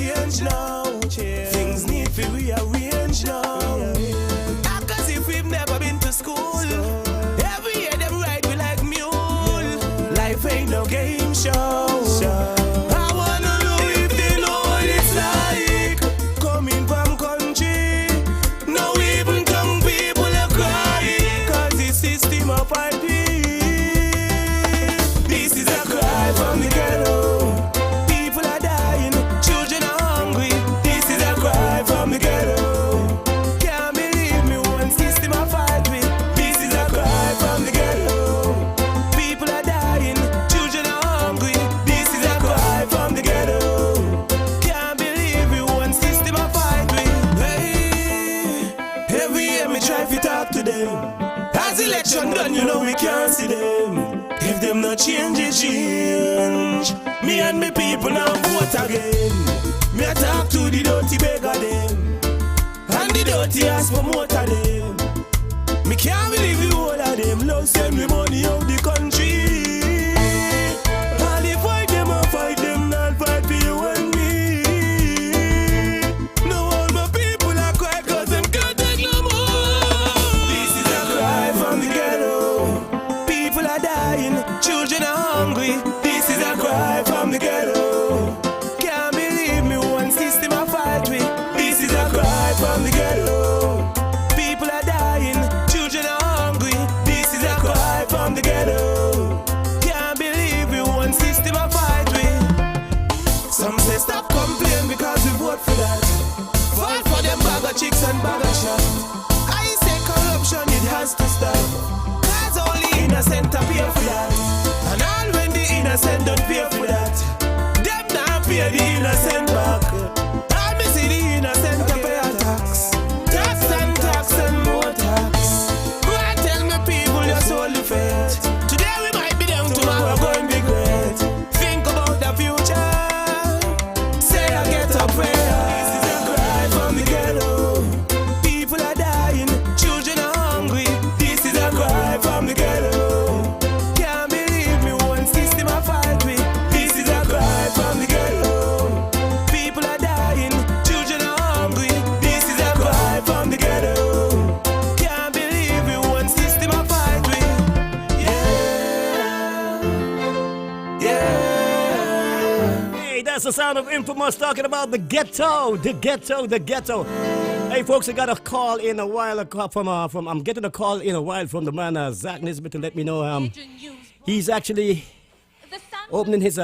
change now. Things need to rearrange now. Cause if we've never been to school, every year them ride we like mule. Life ain't no game show. I wanna know if they know what it's like coming from country. No even young people are crying cause the system of IP. This is a cry from the ghetto. People are dying, children are hungry. This is a cry from the ghetto. Can't believe me, one system I fight with. This is a cry from the ghetto. People are dying, children are hungry. This is a cry from the ghetto. Can't believe me, one system I fight with. Hey, every year me try to talk to them. As election done, you know we can't see them. If them not change, it change. Me and me people now vote again. Me a talk to the dirty beggar them, and the dirty ass promoter them. Me can't believe the whole of them love send me money out the country. All the fight them, I fight them, not fight for you and me. No all my people are cry cause them can't take no more. This is a cry from the ghetto. People are dying, children are hungry. This is a cry from the ghetto. Can't believe me, one system I fight with. This is a cry from the ghetto. People are dying, children are hungry. This is a cry from the ghetto. Can't believe me, one system I fight with. Some say stop complaining because we vote for that. Vote for them bag of chicks and bag of shot. I say corruption, it has to stop. Cause only innocent are pay for that. And all when the innocent don't pay for that, them not pay the innocent back. All me see the innocent to pay a tax. Tax and tax and more tax. Go and tell me people your soul the fate. Today we might be down, tomorrow going to be great. Think about the future. Say I get up prayer. This is a cry from the ghetto. People are dying, children are hungry. This is a cry from the ghetto. Can't believe me, one system I fight with. This is a cry from the ghetto. People are dying, children are hungry. This is a cry from the ghetto. Can't believe me, one system I fight with. Yeah, yeah. Hey, that's the sound of Infamous talking about the ghetto, the ghetto, the ghetto. Hey, folks, I got a call in a while from I'm getting a call in a while from the man Zach Nisbet to let me know he's actually opening his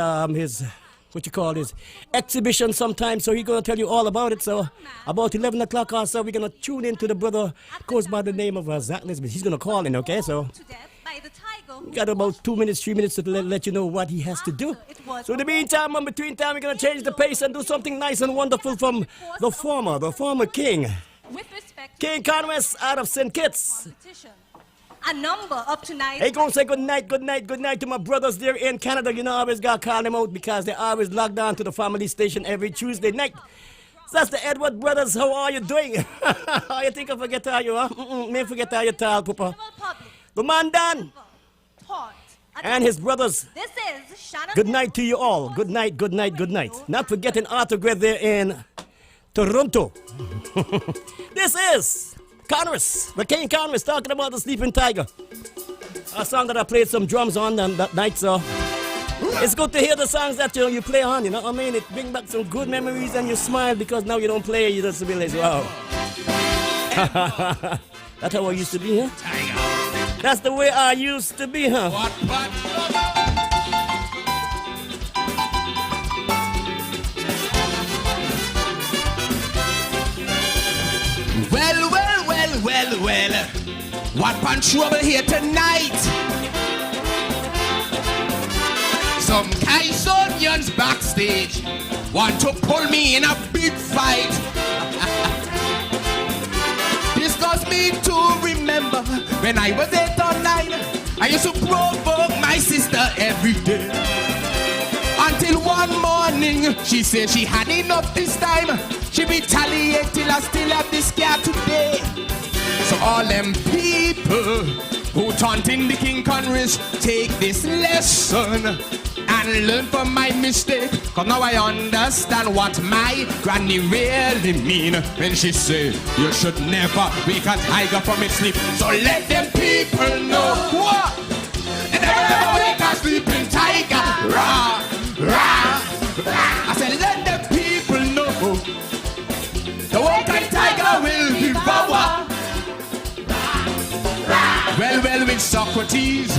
what you call his exhibition sometime, so he's gonna tell you all about it. So about 11 o'clock or so, we're gonna tune in to the brother goes by the name of Zach Nisbet. He's gonna call in, okay? So we got about 2 minutes, 3 minutes to let you know what he has to do. So in the meantime, in between time, we're gonna change the pace and do something nice and wonderful from the former king, King Conwest out of St. Kitts. A number up tonight. Hey, gonna say good night to my brothers there in Canada. You know, I always gotta call them out because they always log down to the family station every Tuesday night. So that's the Edward brothers. How are you doing? How you think I forget how you are? Me forget how you tell, Papa. The man Dan and his brothers. This is Shannon. Good night to you all. Good night, good night, good night. Not forgetting Arthur Gray there in Toronto. This is Conwest, the King Conwest, talking about the Sleeping Tiger. A song that I played some drums on that night, so it's good to hear the songs that you play on, you know what I mean? It brings back some good memories and you smile because now you don't play, you just realize, wow. That's how I used to be, huh? That's the way I used to be, huh? Well, what pan trouble here tonight? Some Kaisonians backstage want to pull me in a big fight. This caused me to remember when I was 8 or 9, I used to provoke my sister every day. Until one morning, she said she had enough this time. She retaliated till I still have this scar today. So all them people who taunting the King Conwest, take this lesson and and learn from my mistake. Cause now I understand what my granny really mean when she say you should never wake a tiger from its sleep. So let them people know what? And never wake a sleeping tiger. Rah, rah, rah. I said let the people know the walking tiger will devour. Well, with Socrates,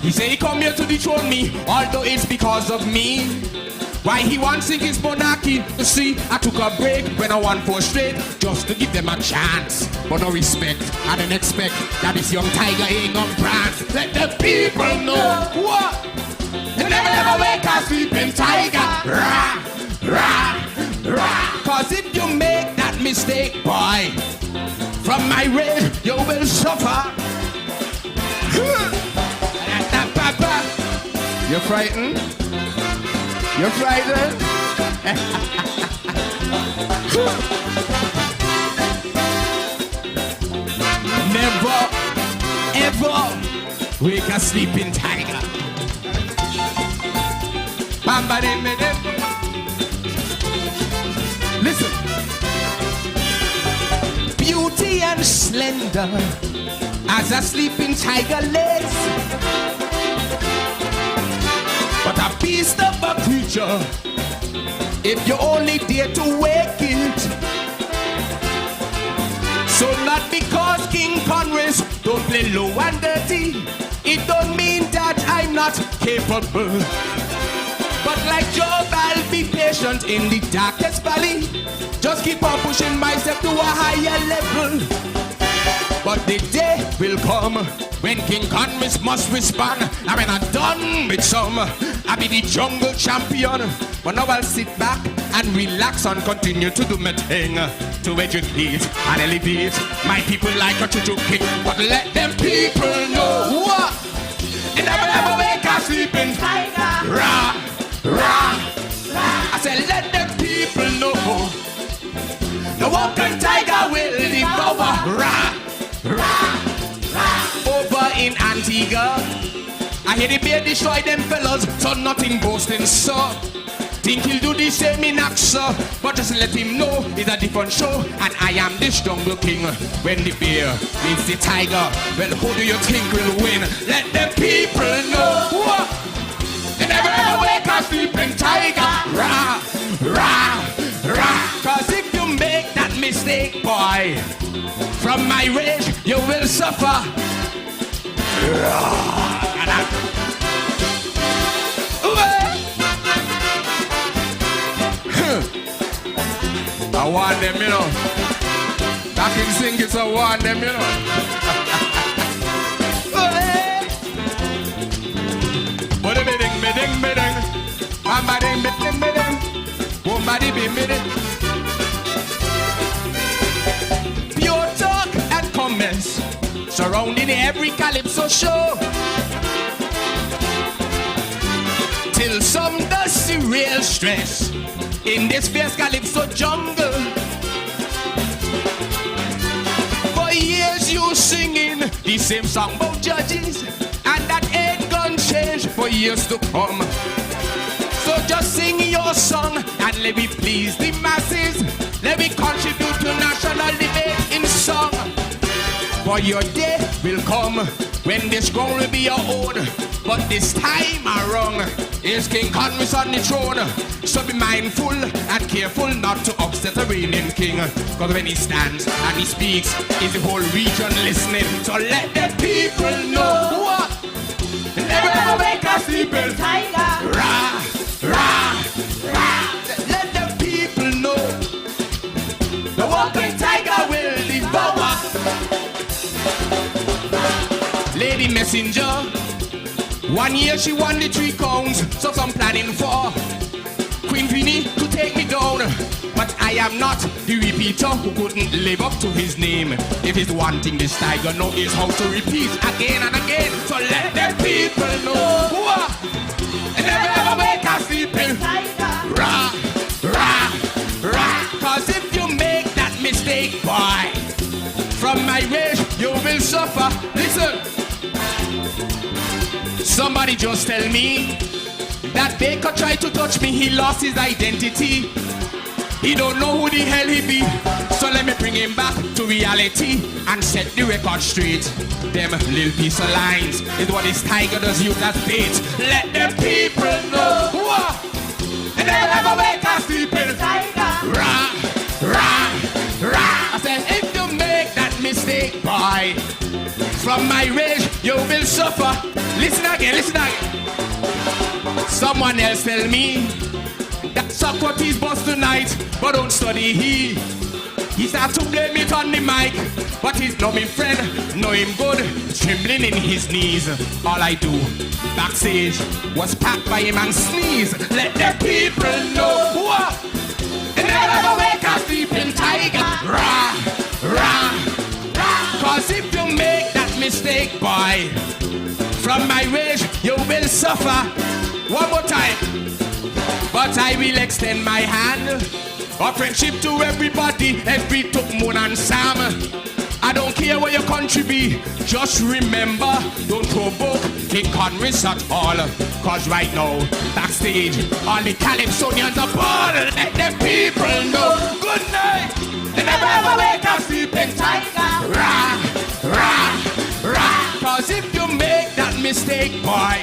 he say he come here to dethrone me, although it's because of me. Why he wants to his monarchy? You see, I took a break when I won 4 straight, just to give them a chance. But no respect, I didn't expect that this young tiger ain't on prance. Let the people know what? You never wake a sleeping tiger. Rah, rah, rah. Cause if you make that mistake, boy, from my rage you will suffer. You're frightened? You're frightened? Never, ever wake a sleeping tiger. Listen. Beauty and slender as a sleeping tiger lays, but a beast of a creature if you only dare to wake it. So not because King Congress don't play low and dirty, it don't mean that I'm not capable. But like Job, I'll be patient in the darkest valley. Just keep on pushing myself to a higher level. But the day will come when King Congress must respond. And when I'm done with some, I'll be the jungle champion. But now I'll sit back and relax and continue to do my thing, to educate and elevate my people like a choo king. But let them people know what? You never wake a sleeping tiger. Rah, rah, rah. I said let them people know the walking tiger will devour. Rah, rah, rah. Over in Antigua, I hear the bear destroy them fellas, so nothing boasting, so think he'll do the same in Axa, but just let him know it's a different show, and I am this jungle king. When the bear meets the tiger, well, who do you think will win? Let the people know what? You never ever wake a sleeping tiger. Rah, rah, rah. Cause if you make that mistake, boy, from my rage you will suffer. I want them, you know. Back in sing it's I want them, you know. But a bidding, bidding, bidding. I'm bidding, bidding, bidding. Somebody be bidding. Pure talk and comments surrounding every calypso show. Till some does the real stress in this fierce calypso jungle. For years you singing the same song about judges, and that ain't gonna change for years to come. So just sing your song and let me please the masses. Let me contribute to national debate in song. For your day will come when this ground will be your own. But this time around is King Congress on the throne. So be mindful and careful not to upset a reigning king. Cause when he stands and he speaks, is the whole region listening. So let the people know what? Never ever wake a sleeping tiger. Rah, rah, rah. Let the people know the walking tiger will devour. Lady Messenger, 1 year she won the 3 crowns, so some planning for Queen Queenie to take me down. But I am not the repeater who couldn't live up to his name. If it's one thing this tiger knows is how to repeat again and again. So let the people know what? And never ever wake a sleeping tiger. Rah, rah, rah. Cause if you make that mistake, boy, from my rage you will suffer. Listen. Somebody just tell me That baker tried to touch me, he lost his identity. He don't know who the hell he be. So let me bring him back to reality and set the record straight. Them little piece of lines is what this tiger does use as bait. Let the people know. And they'll never wake up sleeping. Rah, rah, rah. I said, if you make that mistake, boy, from my rage you will suffer. Listen again, listen again. Someone else tell me that Socrates bust tonight, but don't study he. He start to blame it on the mic, but his loving friend know him good, trembling in his knees. All I do backstage was packed by him and sneeze. Let the people know. And they'll never wake up sleeping tiger. Rah, rah, rah. Cause if you make that mistake, boy, from my rage you will suffer. One more time. But I will extend my hand of friendship to everybody, every Took, Moon and Sam. I don't care where your country be, just remember, don't provoke King Congress at all. Cause right now, backstage, all the Calypsonians are ball. Let the people know. Good night. They never ever wake up sleeping tiger. Rah, rah, rah. Cause if you make that mistake, boy,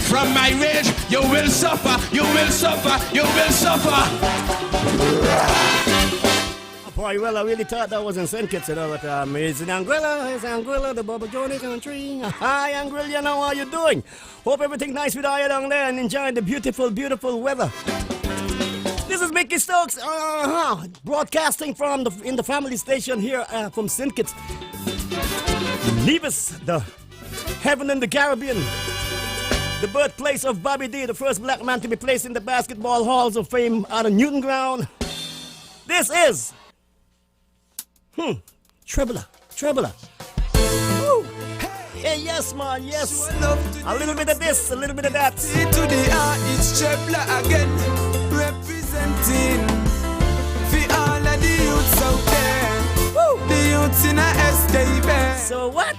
from my rage, you will suffer, you will suffer, you will suffer. Boy, well, I really thought that was in St. Kitts, you know, but it's Anguilla, the Bubba Johnny country. Hi, Anguilla, you know how you doing? Hope everything nice with you down there and enjoying the beautiful, beautiful weather. This is Mickey Stokes, broadcasting in the family station here from St. Kitts. Nevis, the heaven in the Caribbean. The birthplace of Bobby D, the first black man to be placed in the Basketball Halls of Fame out of Newton Ground. This is Trebler. Woo. Hey, yes, man, yes. A little bit of this, a little bit of that. To the art, it's Trebler again, representing for all of the youths out there. Woo. The youths in a SKB. So what?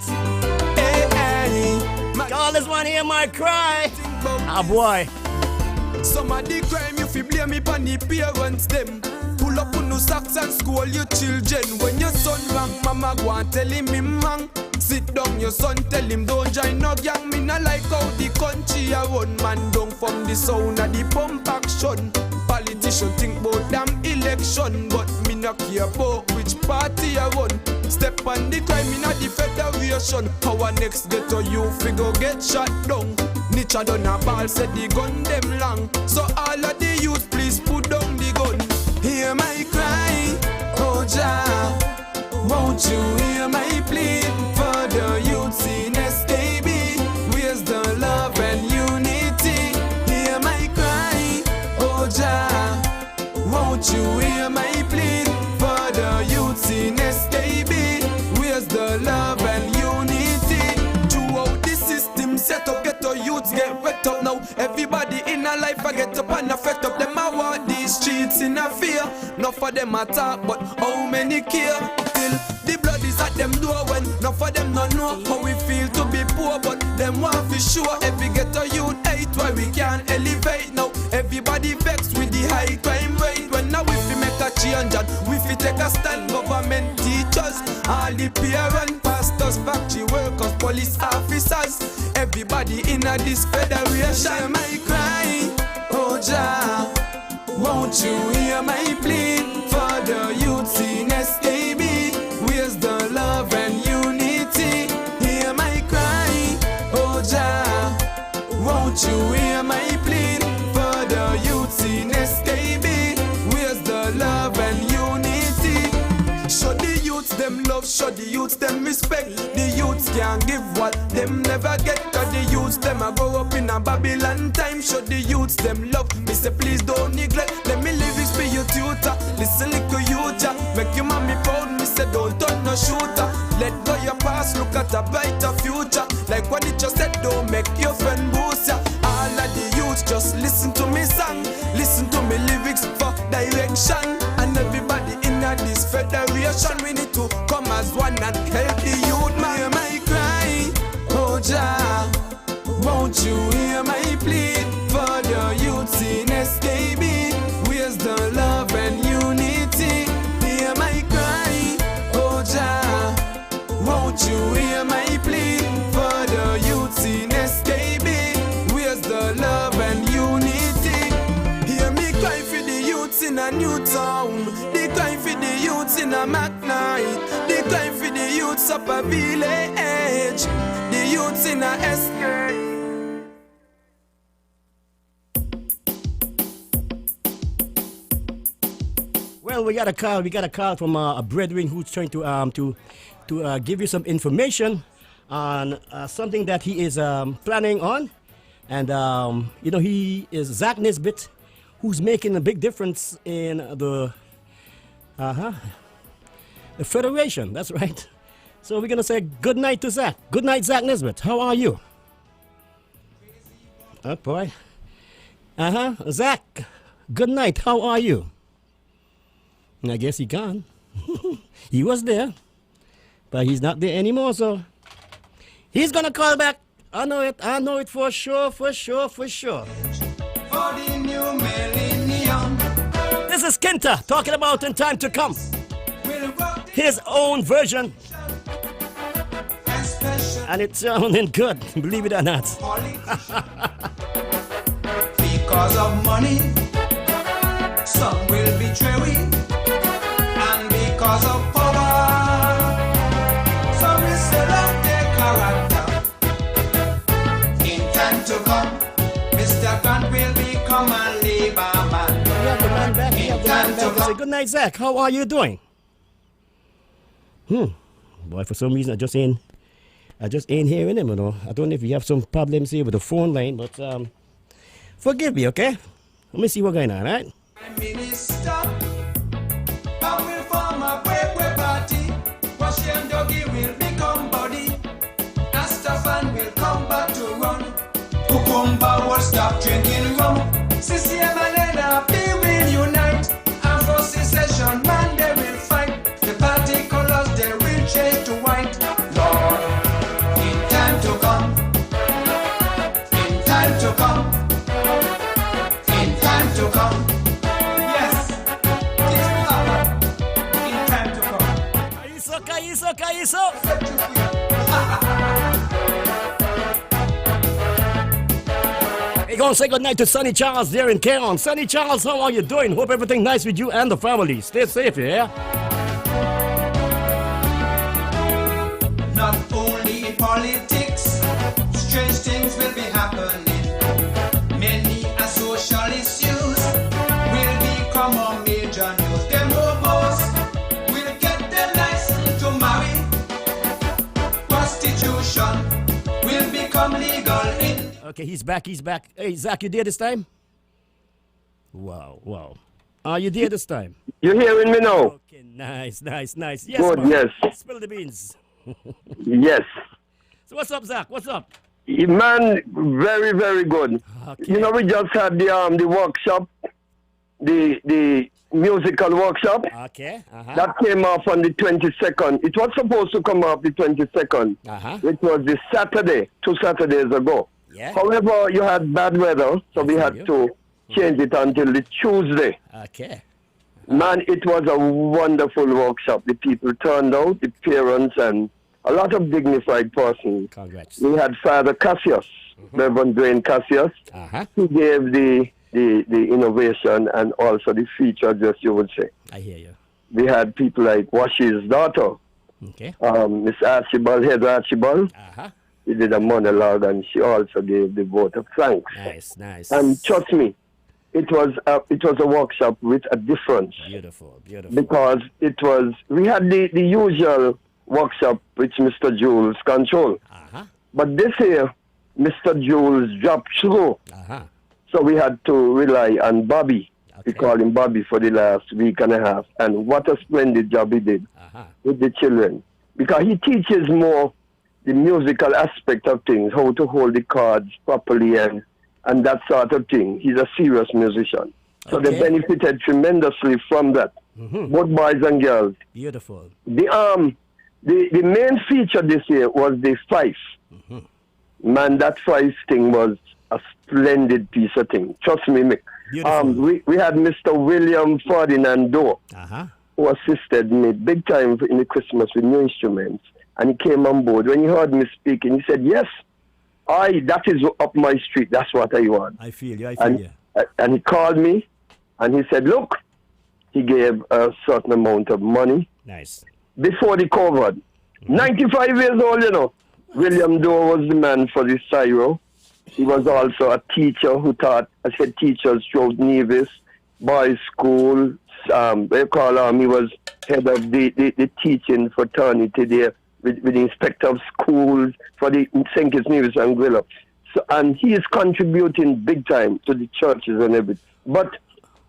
Hey, hey. All this one hear my cry. Ah, boy. Some of the crime you fi blame me pon the parents them. Pull up on no socks and school your children. When your son wrong, mama go and tell him wrong. Sit down your son, tell him don't join no gang. Me not like how the country a run. Man down from the sound of the pump action. Politician think about damn election, but me not care about which party I run. Step on the crime in the federation. Our next ghetto you figure get shot down. Nietzsche done a ball, said the gun them long. So all of the youth please put down the gun. Hear my cry, oh Jah. Won't you hear my plea for the youths in SKB? Where's the love and unity? Hear my cry, oh Jah. Won't you hear my plea for the youths in SKB? Where's the love and unity? Throughout the system set up, get the youths get wet up now. Everybody in a life I get up and affect up. Them I walk these streets in a fear. Not for them I talk, but how many care? Till the blood is at them door when not for them not know how we feel to be poor, but them want for sure. Every ghetto youth hate why we can't elevate now. Everybody vexed with the high crime rate. When now we fi make a change and we fi take a stand. Government teachers, all the parents, pastors, factory workers, police officers, everybody in a this federation. My cry, oh Jah, won't you hear my plea for the youths in SKB? Where's the love and unity? Hear my cry, oh Jah, won't you hear my plea for the youths in SKB? Where's the love and unity? Show the youths them love, show the youths them respect. The youths can't give what them never get. Cause the youths them a grow up in a Babylon time. Show the youths them love, me say please don't neglect. Let me lyrics be your tutor, listen little youth, make your mommy proud, me say don't turn no shooter. Let go your past, look at a brighter future. Like what it just said, don't make your friend boost ya. All of the youths just listen to me song, listen to me lyrics for direction. And everybody in this federation, we need to come as one and help the youth. Hear my cry, oh Jah, won't you hear my plea for a new sound. The time for the youths in a Mac night. The time for the youths up a village. The youths in a escape. Well, we got a call. We got a call from a brethren who's trying to give you some information on something that he is planning on, and you know, he is Zach Nisbet, who's making a big difference in the Federation. That's right. So we're gonna say good night to Zach. Good night, Zach Nisbet. How are you? Oh boy. Zach. Good night. How are you? I guess he gone. He was there, but he's not there anymore. So he's gonna call back. I know it. I know it for sure. For sure. For sure. For the new millennium. This is Kinta talking about In Time to Come. We'll rock His own version, and special and it's sounding good. Believe it or not. politician. Because of money, some will betray we. And because of power, some will sell out their character. In time to come, Mr. Grant will become a labor man. We have the man back. We have the man In time to back. Say come. good night, Zach. How are you doing? Boy, for some reason I just ain't hearing him. You know, I don't know if you have some problems here with the phone line, but forgive me, okay? Let me see what's going on, all right? Prime Minister, I will form a breakaway party. Washi and Doggy will become body. Astafan will come back to run. Kukumba will stop drinking rum. CCM and NRP will unite. And for secession, man, they will fight. The party colors, they will change to white. Lord, in time to come. In time to come. In time to come. Yes, this will happen. In time to come. Kaiso. Set you free. We're gonna say good night to Sonny Charles there in Cairn. Sonny Charles, how are you doing? Hope everything nice with you and the family. Stay safe, yeah? Not only in politics, strange things will be happening. Many a social issues will become a major news. Them hobos will get their license to marry. Prostitution will become legal in. Okay, he's back. Hey, Zach, you there this time? Wow. Are you there this time? You hearing me now? Okay, nice. Yes, Good, man. yes. Spill the beans. Yes. So what's up, Zach? What's up? Man, very, very good. Okay. You know, we just had the workshop, the musical workshop. Okay. That came off on the 22nd. It was supposed to come off the 22nd, which was the Saturday, 2 Saturdays ago. Yeah. However, you had bad weather, so we had to change it until the Tuesday. Okay. Man, it was a wonderful workshop. The people turned out, the parents, and a lot of dignified persons. Congrats. We had Father Cassius, Reverend Dwayne Cassius, who gave the innovation and also the feature address, you would say. I hear you. We had people like Washi's daughter, Okay. Miss Archibald, Heather Archibald. She did a monologue and she also gave the vote of thanks. Nice. And trust me, it was a workshop with a difference. Beautiful. Because we had the usual workshop which Mr. Jules control. But this year, Mr. Jules dropped through. So we had to rely on Bobby. We called him Bobby for the last week and a half. And what a splendid job he did with the children. Because he teaches more the musical aspect of things, how to hold the cards properly and that sort of thing. He's a serious musician. So they benefited tremendously from that, both boys and girls. Beautiful. The main feature this year was the fife. Man, that fife thing was a splendid piece of thing. Trust me, Mick. We had Mr. William Ferdinand Doe, who assisted me big time in the Christmas with new instruments. And he came on board. When he heard me speaking, he said, yes, that is up my street. That's what I want. I feel you. And he called me and he said, look, he gave a certain amount of money Nice. before the COVID. 95 years old, you know. William Doe was the man for the Syro. He was also a teacher who taught, I said, teachers throughout Nevis, boys' school. They call him, he was head of the teaching fraternity there with the inspector of schools for the St. Kitts, Nevis and Gwilla. So, and he is contributing big time to the churches and everything. But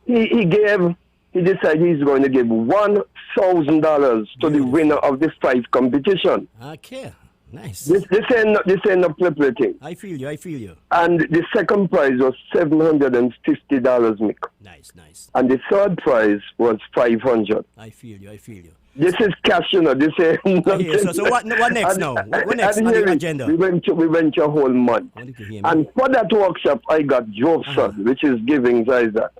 he decided he's going to give $1,000 to the winner of the 5 competition. Okay. Nice. This ain't no flip thing. I feel you. And the second prize was $750, Mick. Nice. And the third prize was $500. I feel you. This is cash, you know. This ain't nothing. Yeah, so what next now? What next on the agenda? We went to a whole month. Wanted to hear me. And for that workshop, I got Joe's son, which is Givings Isaac.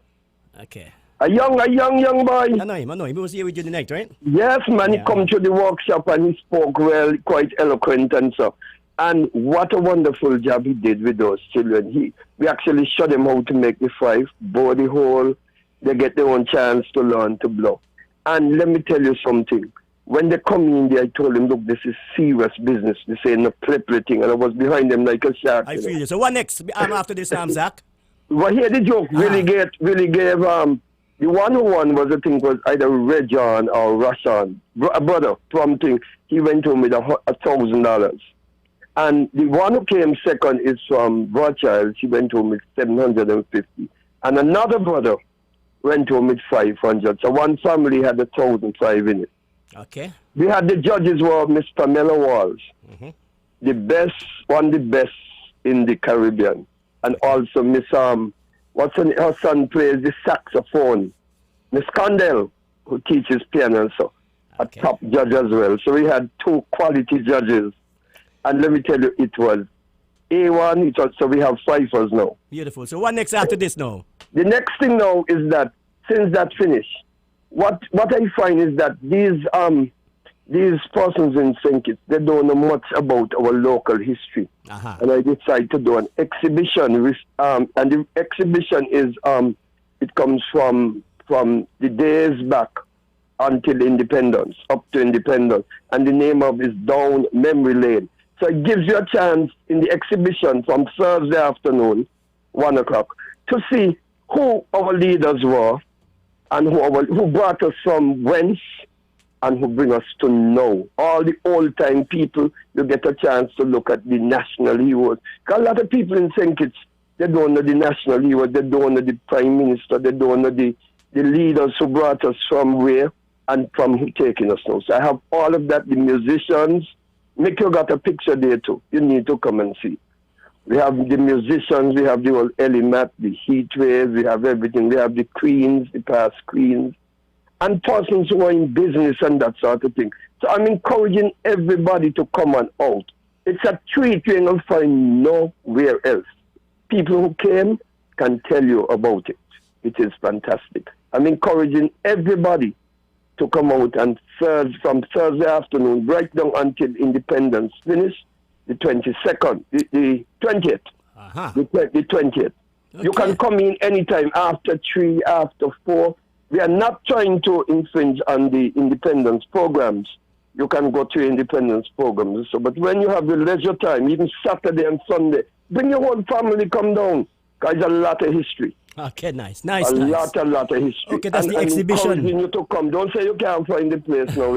Okay. A young boy. I know him. He was here with you tonight, right? Yes, man. Yeah. He come to the workshop and he spoke well, quite eloquent and so. And what a wonderful job he did with those children. We actually showed them how to make the 5, bore the hole. They get their own chance to learn to blow. And let me tell you something. When they come in there, I told them, look, this is serious business. This ain't no play thing. And I was behind them like a shark. I feel you. So what next? After this, Zach? Well, here the joke really gave the one who won was, I think, was either Rejan or Rashan, a brother from thing. He went home with $1,000. And the one who came second is from Rothschild. She went home with $750. And another brother went home with $500. So one family had $1,005 in it. Okay. We had the judges were Miss Pamela Walls, one of the best in the Caribbean. And also Miss, her son plays the saxophone. Miss Condell, who teaches piano and so, a top judge as well. So we had 2 quality judges. And let me tell you, it was A1, so we have 5 now. Beautiful. So what next after this now? The next thing now is that since that finished, what I find is that these persons in St. Kitts, they don't know much about our local history. And I decided to do an exhibition. And the exhibition is, it comes from the days back until independence, up to independence. And the name of it is Down Memory Lane. So it gives you a chance in the exhibition from Thursday afternoon, 1 o'clock, to see who our leaders were and who brought us from whence and who bring us to now. All the old-time people, you get a chance to look at the national heroes. Because a lot of people in St. Kitts, they don't know the national heroes, they don't know the prime minister, they don't know the leaders who brought us from where and from who taking us now. So I have all of that, the musicians. Mick, you got a picture there too. You need to come and see. We have the musicians, we have the old Elimat, the heat waves, we have everything. We have the queens, the past queens, and persons who are in business and that sort of thing. So I'm encouraging everybody to come on out. It's a treat you ain't gonna find nowhere else. People who came can tell you about it. It is fantastic. I'm encouraging everybody to come out and from Thursday afternoon right down until independence finish, the 22nd, the 20th. The 20th. Okay. You can come in anytime after 3, after 4. We are not trying to infringe on the independence programs. You can go to independence programs. So, but when you have the leisure time, even Saturday and Sunday, bring your whole family, come down. Because there's a lot of history. Okay, nice. A lot of history. Okay, that's the exhibition. Encouraging you to come. Don't say you can't find the place now.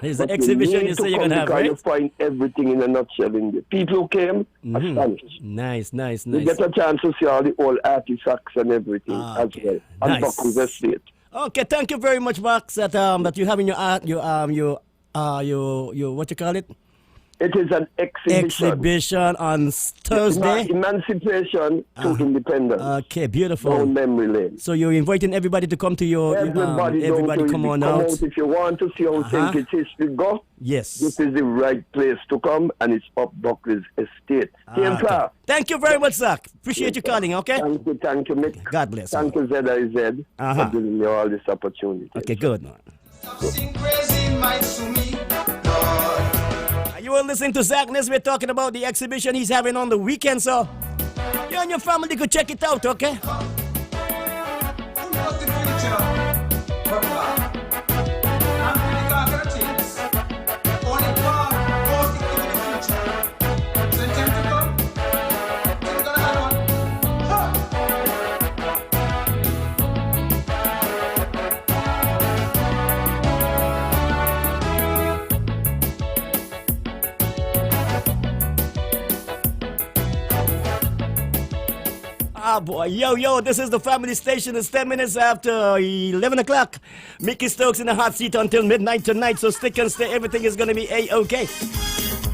It's the exhibition you say you're going to have, right? You find everything in a nutshell in there. People who came, astonished. Nice. You get a chance to see all the old artifacts and everything as well. And Buckles Estate. Okay, thank you very much, Max, that you have in your what you call it? It is an exhibition on Thursday. Emancipation to independence. Okay, beautiful. Down Memory Lane. So you're inviting everybody to come to your... Everybody come on out. If you want to see how St. Kitts history go, yes, this is the right place to come, and it's up Buckley's Estate. Okay. Thank you very much, Zach. Appreciate you calling, okay? Thank you, Mick. God bless. Thank you, ZIZ, for giving me all this opportunity. Okay, good, man. Something crazy might to me. You were listening to Zach Nesbitt talking about the exhibition he's having on the weekend, so you and your family could check it out, okay? Who knows the future? Ah, boy. Yo, this is the family station. It's 10 minutes after 11 o'clock. Mickey Stokes in the hot seat until midnight tonight, so stick and stay. Everything is going to be A-okay.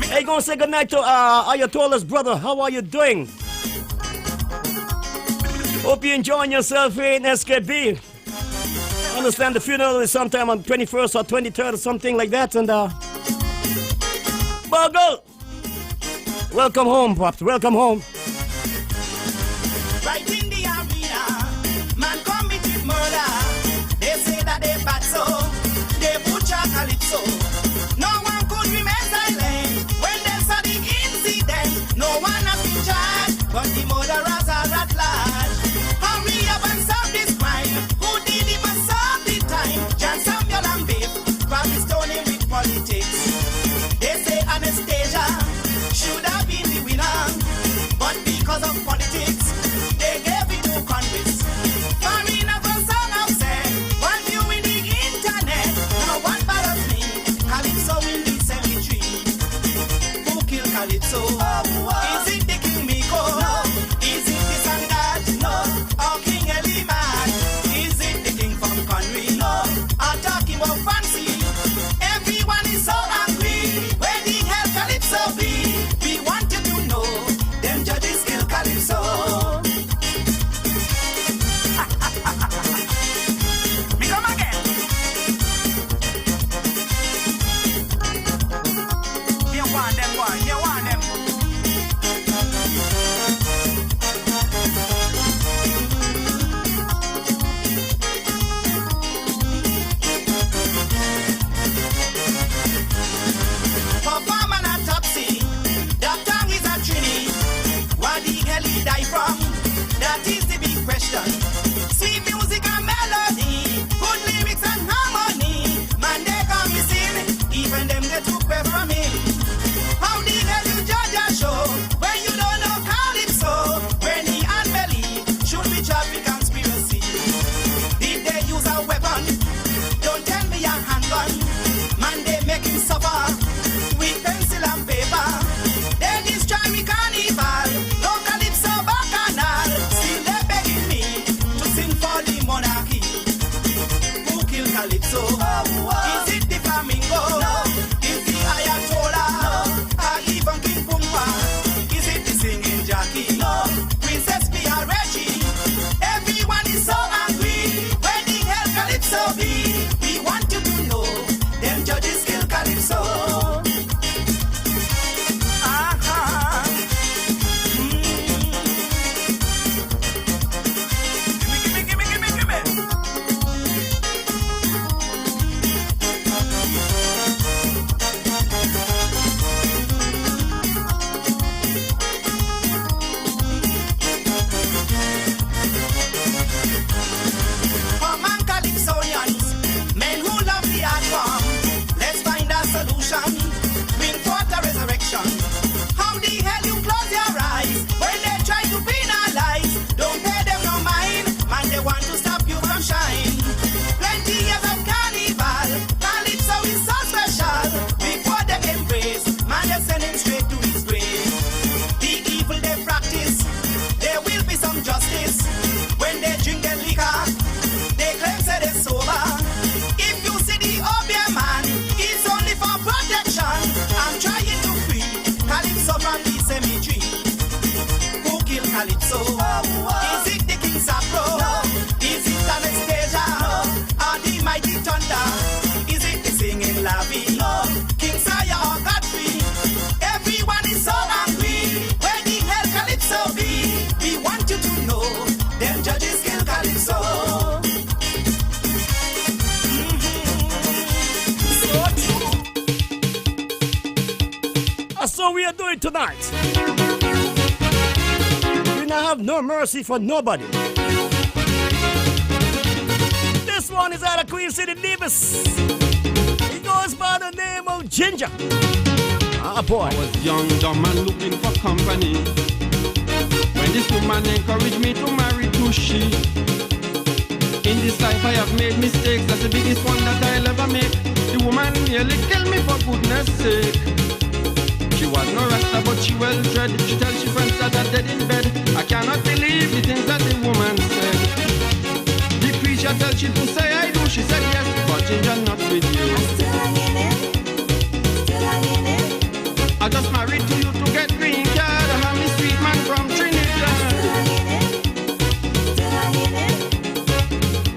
Hey, gonna say goodnight to Ayatollah's brother. How are you doing? Hope you're enjoying yourself here in SKB. I understand the funeral is sometime on 21st or 23rd or something like that. And, Bogle! Welcome home, Pops. Welcome home. Right in the arena, man committed murder. They say that they bad so, they butcher calypso. No one could remain silent when they saw the incident. No one has been charged, but the murderers are at large. Hurry up and solve this crime. Who did even solve the time? John Samuel and Babe, probably stoning with politics. They say Anastasia should have been the winner, but because of politics, they gave it to Congress. Foreigners a song of said, while viewing the internet, now what bothers me? Calypso in the cemetery. Who killed Calypso? Is it the King Miko? No. Is it the Sangad? No. Or King Eliman? Is it the King from Conwy? No. I'm talking about Fancy. Everyone is so angry. Where the hell Calypso be? We want you to know, them judges kill Calypso. Me come again. You want them, boy. You want them. Perform an autopsy. That tongue is a trini. What the hell he die from? That is the big question. Sweet music and melody, good lyrics and harmony. Man, they come missing. Even them they took away from him. How the hell you judge a show when you don't know Calypso? When he unbelief should be charged with conspiracy. Did they use a weapon? Don't tell me a handgun. Man, they make him suffer with pencil and paper. They destroy me carnival. No Calypso bacchanal. Still they begging me to sing for the monarchy. Who killed Calypso? Is it the Flamingo? No. Is the Ayatollah? No. Or even King Pumba? Is it the singing Jackie? No. Princess Pia Reggie? Everyone is so angry. Where the hell Calypso be? We want you to know, them judges kill Calypso. Uh-huh. Give me. For man Calypsonians, men who love the art form, let's find a solution. Bring forth a resurrection. How the hell you close your eyes when they try to penalize? Don't pay them no mind, man, they want to stop you from shine. Plenty years of carnival, Calypso is so special. Before they embrace, man, they send him straight to his grave. The evil they practice, there will be some justice. When they drink their liquor, they claim say they're sober. If you see the obeah man, it's only for protection. I'm trying to free Calypso from the cemetery. Who killed Calypso? Is it the King Sapro? Is it Anastasia? Or the mighty Thunder? Is it the singing Lavi? King Saya or Godfrey? Everyone is so angry. Where the hell Calypso be? We want you to know, them judges kill Calypso. So true. So we are doing tonight. We now have no mercy for nobody. This one is out of Queen City, Davis. He goes by the name of Ginger. Ah, boy. I was young, dumb, and looking for company. When this woman encouraged me to marry to she. In this life I have made mistakes, that's the biggest one that I'll ever make. The woman nearly killed me for goodness sake. She was no rasta but she well bred. She tells she friends that are dead in bed. I cannot believe the things that the woman said. The preacher tell she to say I do. She said yes, but ginger not with you. I'm still hanging in, still hanging in. I just married to you to get green card. I'm a street man from Trinidad. Still hanging in, still hanging in.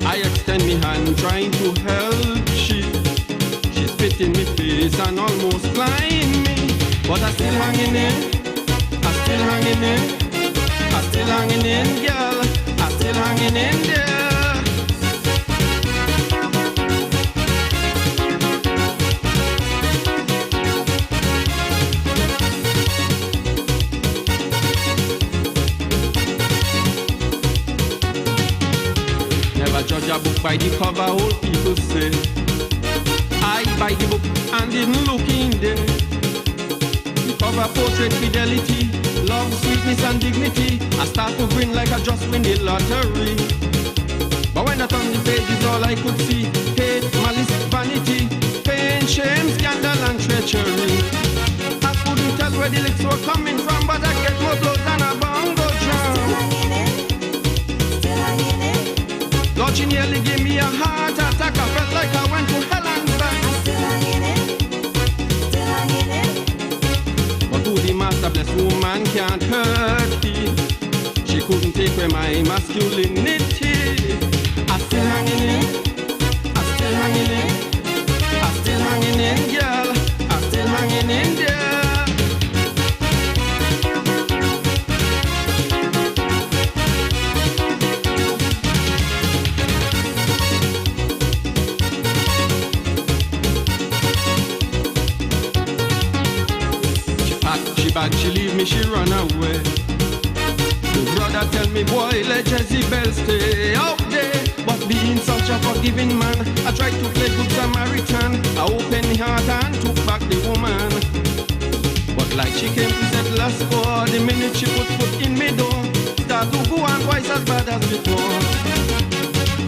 I extend me hand trying to help she. She spit in me face and almost blind me. But I still hanging in, I still hanging in, I still hanging in, girl. I still hanging in there. Never judge a book by the cover, old people say. I buy the book and didn't look in there. The cover portrait fidelity, love, sweetness and dignity. I start to grin like I just win the lottery. But when I turn the pages, all I could see: hate, malice, vanity, pain, shame, scandal and treachery. I couldn't tell where the licks were coming from, but I get more blows than a bongo drum. Lord, she nearly gave me a heart attack. I felt like I went to hell and back. I'm still hanging in, still hanging in. But who the master bless woman can't hurt me. She couldn't take away my masculinity. I still hanging in, I still hanging in, I still hanging in, girl. I still hanging in there. She bad, she leave me, she run away. The brother tell me, boy, let Jezebel stay out there. But being such a forgiving man, I tried to play good Samaritan. I opened the heart and took back the woman. But like she came to settle a score, the minute she put foot in me door, start to go on twice as bad as before.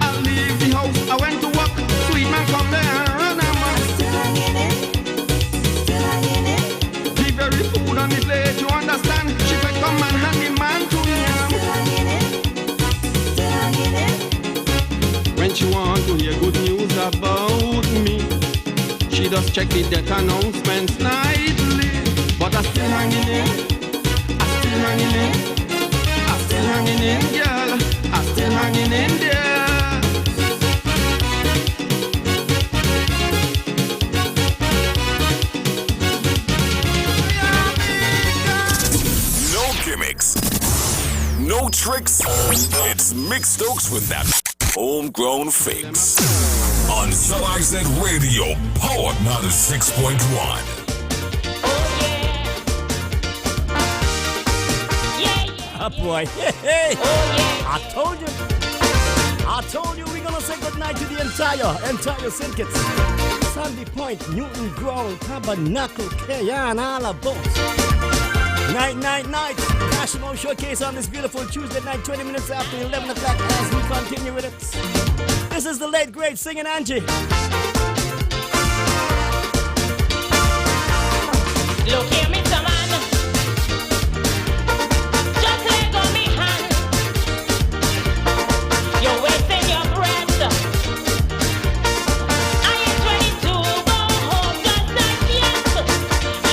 I leave the house, I went to work, sweet man come there and run amok. I'm still hanging in, still hanging in. The very food on the plate, you understand? She said, come and hand the man to him. Still hanging in, still hanging in. When she want to hear good news about me, she just check the death announcements nightly. But I still hanging in, I still hanging in, I still hanging in, girl. I still hanging in there. No gimmicks, no tricks. It's Mick Stokes with that homegrown fix on Sub-Accent Radio, Power 96.1. Ah, boy. Hey. I told you we're gonna say goodnight to the entire syndicate. Sandy Point, Newton Grove, Tabernacle, Kayan, Alabama. Night. National Showcase on this beautiful Tuesday night, 20 minutes after 11 o'clock as we continue with it. This is the late great singing Angie. Look here, Mr. Man. Just let go me hand. You're wasting your breath. I am 22, go home, just not yet.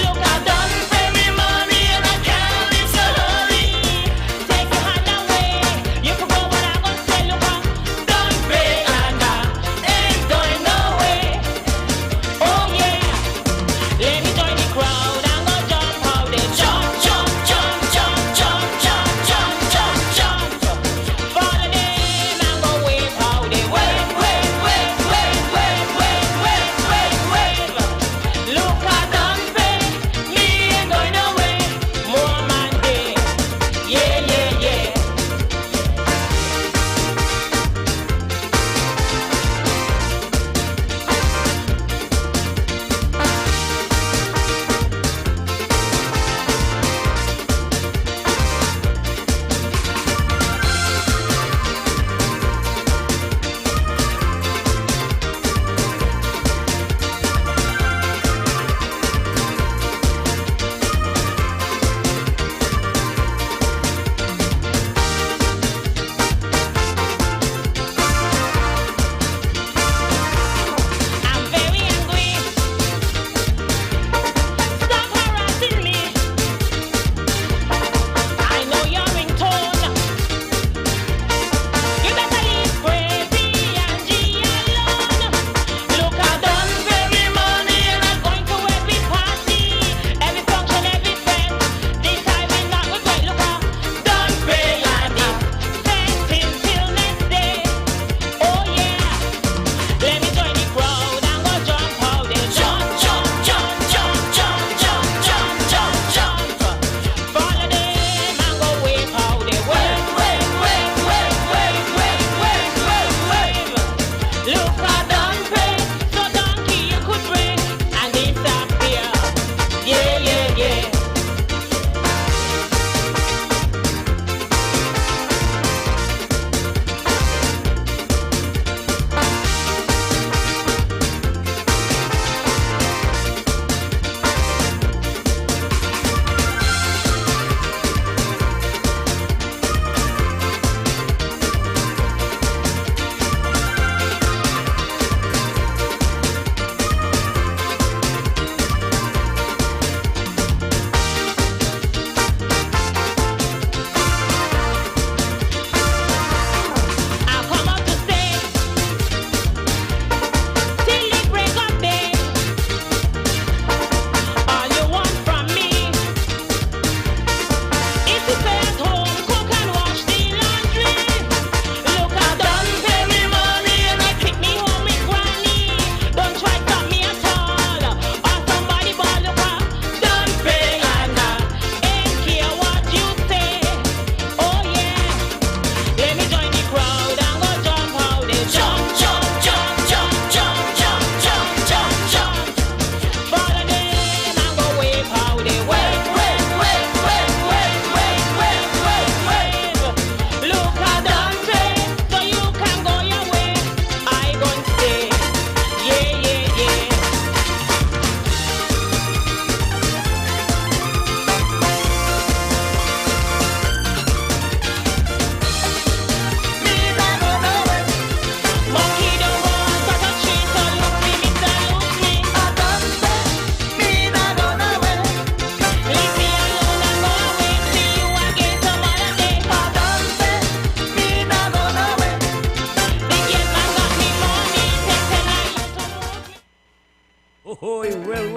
Look, I've done for me, mommy, and I can't live so hurry. Take your hand away. You can go what I'm gonna say. Look, I'm done pay and I ain't going nowhere.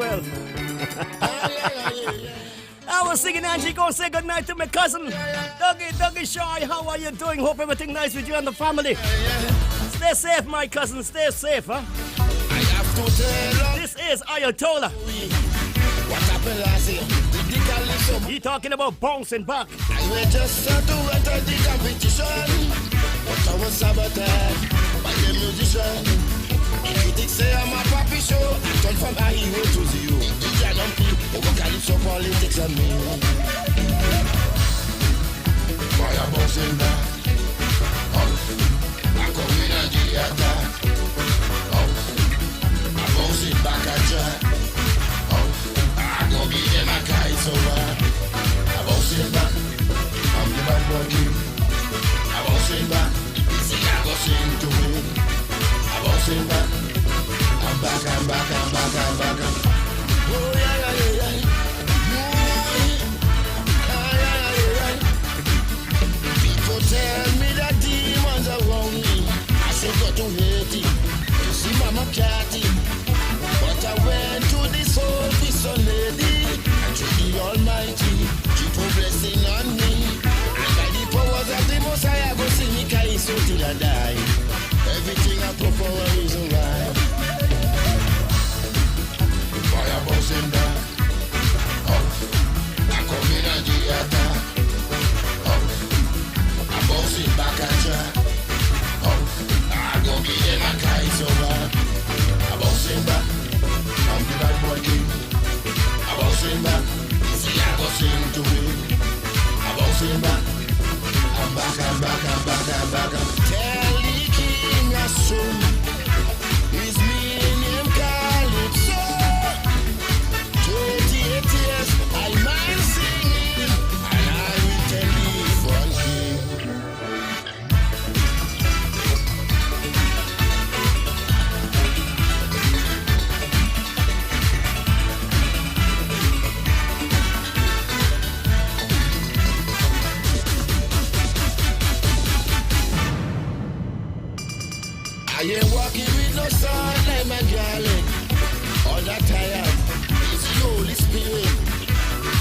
world. I was singing Angie, go say good night to my cousin. Dougie Shaw, how are you doing? Hope everything nice with you and the family. Stay safe, my cousin, stay safe, huh? This is Ayatollah. What happened last year? He talking about bouncing back. I were just to enter the competition, but I was sabotaged by the musician. The critics say I'm a papi show. I turn from a hero to zero. The dragon peel, over calypso politics and me. Boy, I'm bouncing back. I'm coming at the attack. I'm bouncing back at Jack. I'm gonna be them a guy so I'm bouncing back. I'm the bad boy king. I'm bouncing back. See, I go sing to win. I'm bouncing back. I'm back. Oh yeah. People tell me that demons around me. I say go to Haiti to see Mama Cathy. But I went to this old Christian lady and to the Almighty, keep a blessing on me. And by the powers of the Most High, I go sing me Kaiso till I die. Everything I put for a reason why. Fire bouncing back. I'm coming at the attack. I'm bouncing back at ya. I'm gonna be them a Kaiso. I'm bouncing back. I'm the bad boy king. I'm bouncing back. See, I go sing to win. I'm bouncing back. I'm back. Tell the king I soon is me and him Calypso. 28 years I mind singing, and I will tell the one king. I ain't walking with no sword like my darling. All that tired is the Holy Spirit.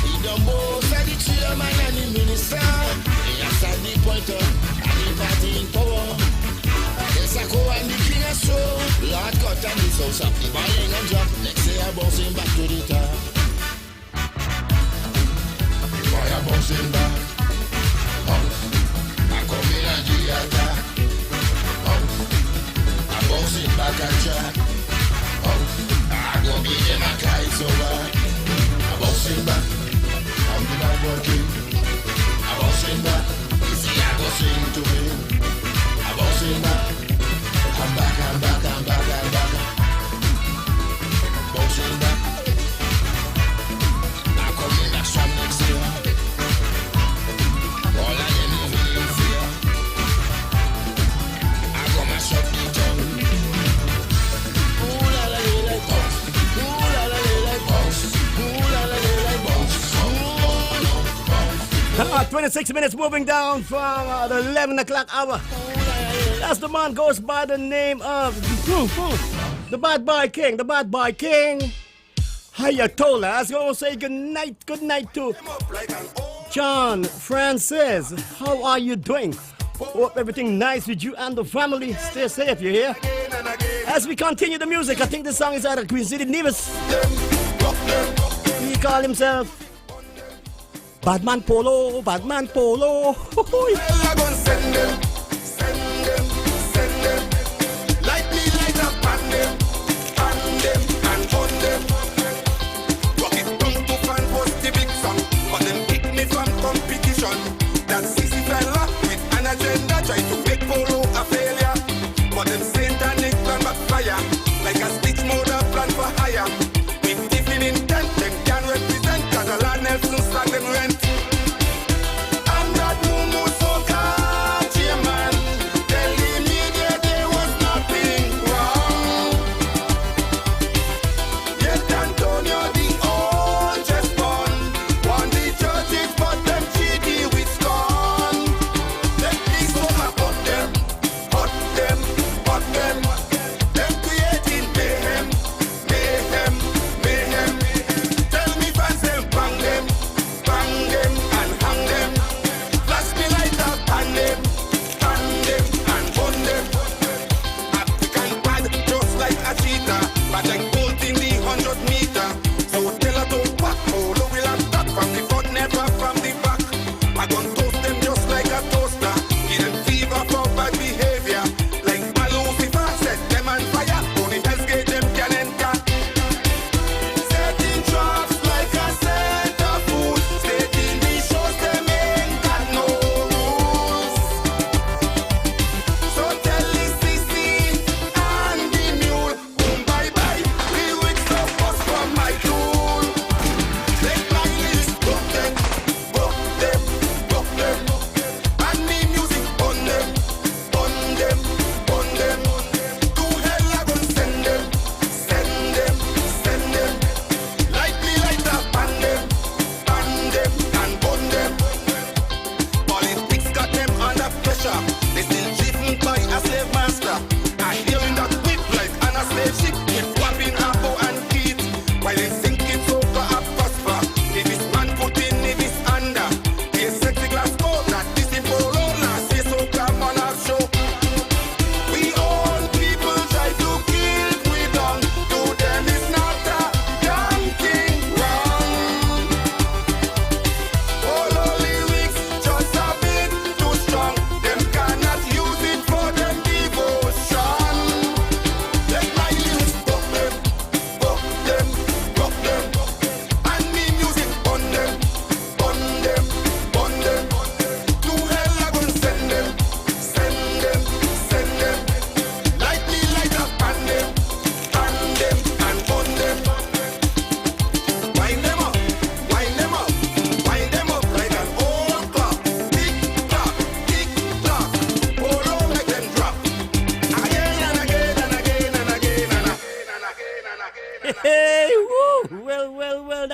He the most of the chairman and the minister. He has at the pointer and the party in power. Yes, I go and the king of soul. Lord cut and this house up. The balling and drop. Next day I bouncing back to the top. Boy, I bouncing back. I come in and the attack. Bouncing back at Jack. I'm gonna be them a guy so I'm bouncing back. I'm the bad boy king. I'm bouncing back. See, I go sing to win. I'm bouncing back. I'm back. Bouncing back. I'm coming back strong next year. All of them living in fear. I'm gonna mash up the town. 26 minutes moving down from the 11 o'clock hour. That's the man goes by the name of the Bad Boy King. Ayatollah. I was going to say good night to John Francis. How are you doing? Hope everything nice with you and the family. Stay safe, you hear? As we continue the music, I think the song is out of Queen City Nevis. He call himself Badman Polo. I'm gonna send them, like me like a pan them, and on them. Rock it down to fan post the big song, but them pick me from competition. That sissy fella with an agenda try to make Polo a failure, but them satanic plan backfire, like a stitch motor plan for hire. With different intent, them can represent Catalan Nelson stand them rent. I'm not Mumu Soka, chairman. Tell the media there was nothing wrong. Yet Antonio the old chess pawn won the churches, but them cheaty with scorn. Let me so hot them,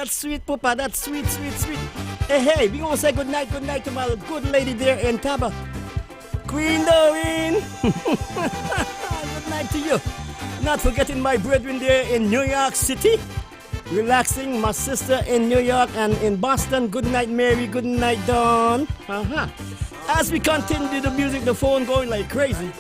That's sweet, Papa. That's sweet, sweet, sweet. Hey, we gonna say good night to my good lady there in Taba. Queen Doreen. Good night to you. Not forgetting my brethren there in New York City. Relaxing, my sister in New York and in Boston. Good night, Mary. Good night, Dawn. As we continue the music, the phone going like crazy.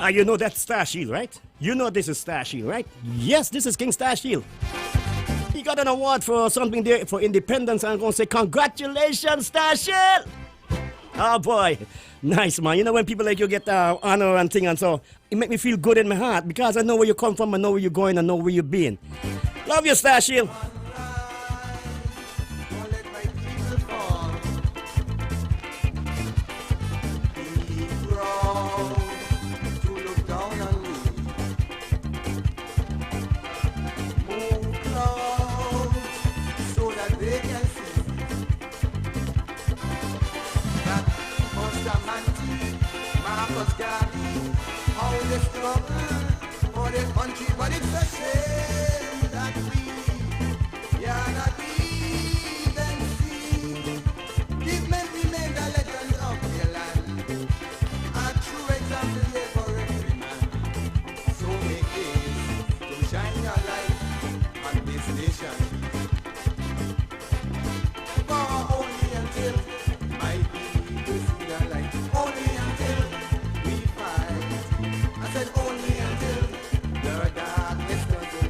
You know that's Star Shield, right? You know this is Star Shield, right? Yes, this is King Star Shield. He got an award for something there for independence. I'm going to say congratulations, Star Shield. Oh boy, nice man. You know when people like you get honor and thing and so, it make me feel good in my heart because I know where you come from, I know where you're going, I know where you've been. Love you, Star Shield. For the country, but it's a shame that we are not even seen. Give men remain the legends of their land. A true example here for every man. So make haste to shine your light on this nation. For only until my people see the light. Only until we fight. I said only until the darkness turns to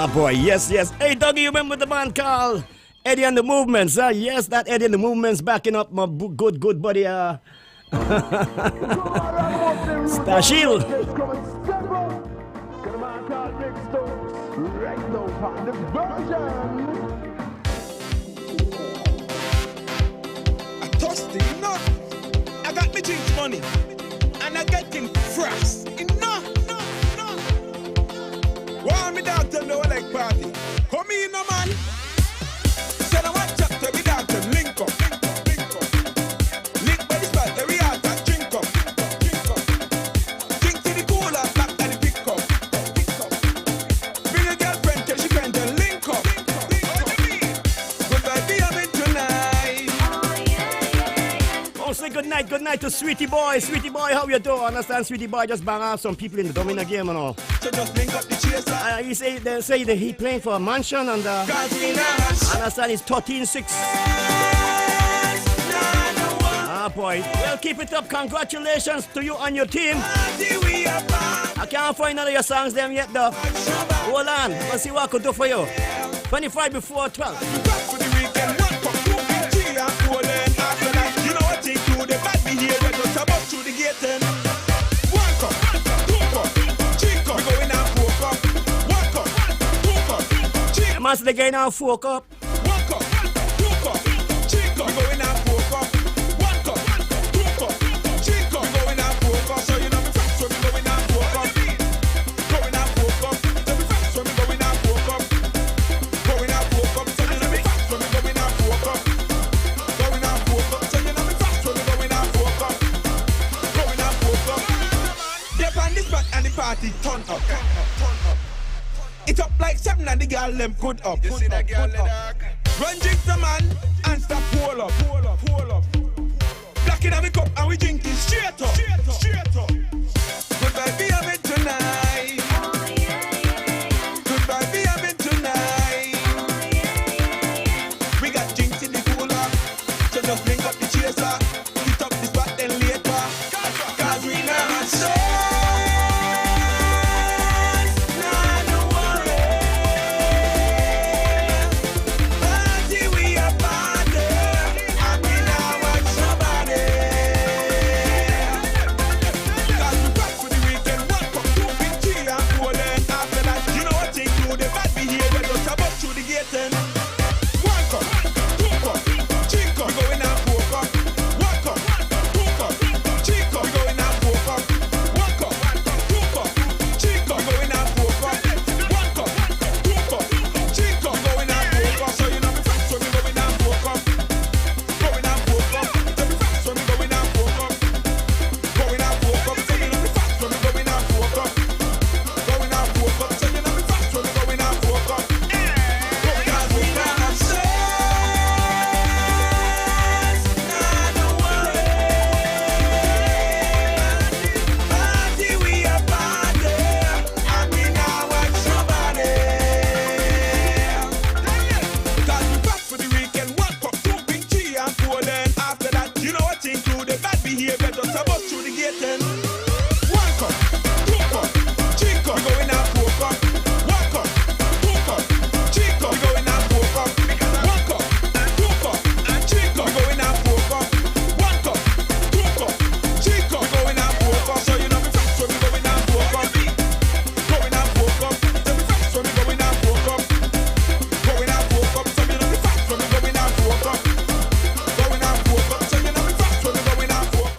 Ah, boy, yes, yes. Hey, Dougie, you remember the band called Eddie and the Movements? Yes, that Eddie and the Movements backing up my good buddy, Stashil. I thirsty enough. I got me drink money, and I getting frost. Enough. Want me dog to know like party? Come in, no man. Said I want chat to me dog to link up. Link by the spot, the real talk, drink up. Drink to the cooler, back to the pick up. Bring a girlfriend, tell she friend to link up. Goodbye, be a bit tonight. Oh, say good night to Sweetie Boy. Sweetie Boy, how you doing? Understand, Sweetie Boy just bang out some people in the domino game and all. So just link up the chaser. He say that he playing for a mansion and understand it's 13-6. Ah, boy. Well, keep it up. Congratulations to you and your team. I can't find none of your songs them yet, though. Hold on. Let's see what I could do for you. 25 before 12. You know what they do? They bad behavior just about through the gate then. One cup, two cup, three cup. We going out 4 cup. One cup, 2 cup, 3 cup. Master, they going out 4 cup. 1 cup, 2 cup, 3 cup. We going out 4 cup. 1 cup, 2 cup, 3 cup. We going out 4 cup. So you know me fast when we going out 4 cup. Going out 4 cup. So me fast when we going out 4 cup. Going out 4 cup. So you know me fast when we going out 4 cup. Going out 4 cup. So you know me fast when we going out 4 cup. Going out 4 cup. Dip on this back and the party turn up. It up like 7 and the girl them good up. You see that girl dog? Run drink the man and stop pull up. Black in a cup and we drinking straight up. Goodbye, be a bit tonight. Goodbye, be a bit tonight. We got drinks in the cooler, so just bring up the chaser. Hit up the spot then later. Cause we not so.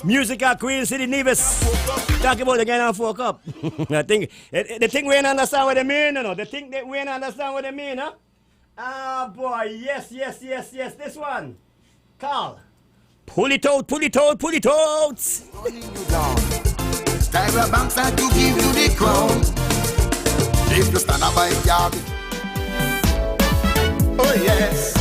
Music at Queen City Nevis. Talk about the guy on 4 cup. I think the thing we don't understand what they mean, you know. The thing that we don't understand what they mean, huh? Ah, boy, yes. This one. Carl. Pull it out. Tyra Banks had to give you the crown. If you stand up by your oh yes.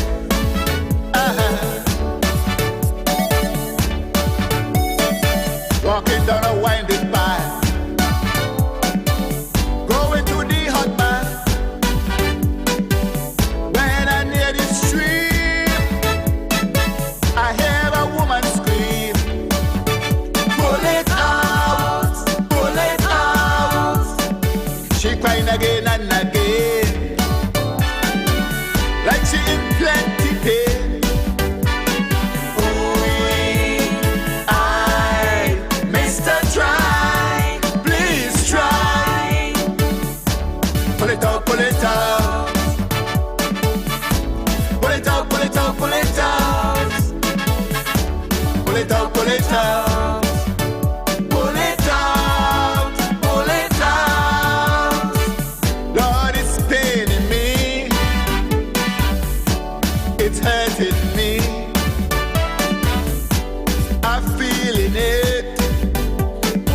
Walking down a winding path, going to the hot bath. When I near the stream, I hear a woman scream, pull it out. She crying again and again. she in plenty pain. Mr. Try, please try. Pull it out, pull it out. Pull it out, pull it out, pull it out. Pull it out, pull it out. Pull it out, pull it out. Lord, it's paining me. It's hurting me. I'm feeling it.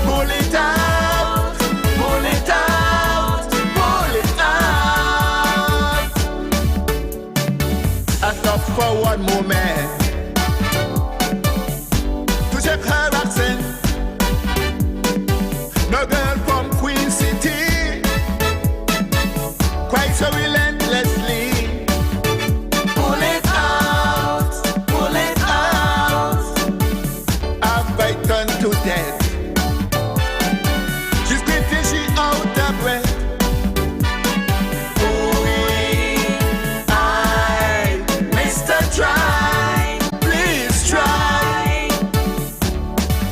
Pull it out, pull it out, pull it out. I stop for one moment to check her accent. No girl from Queen City, quite so relentlessly. Pull it out, pull it out. I've frightened to death. She's getting she out of breath. Mr. Try, please try.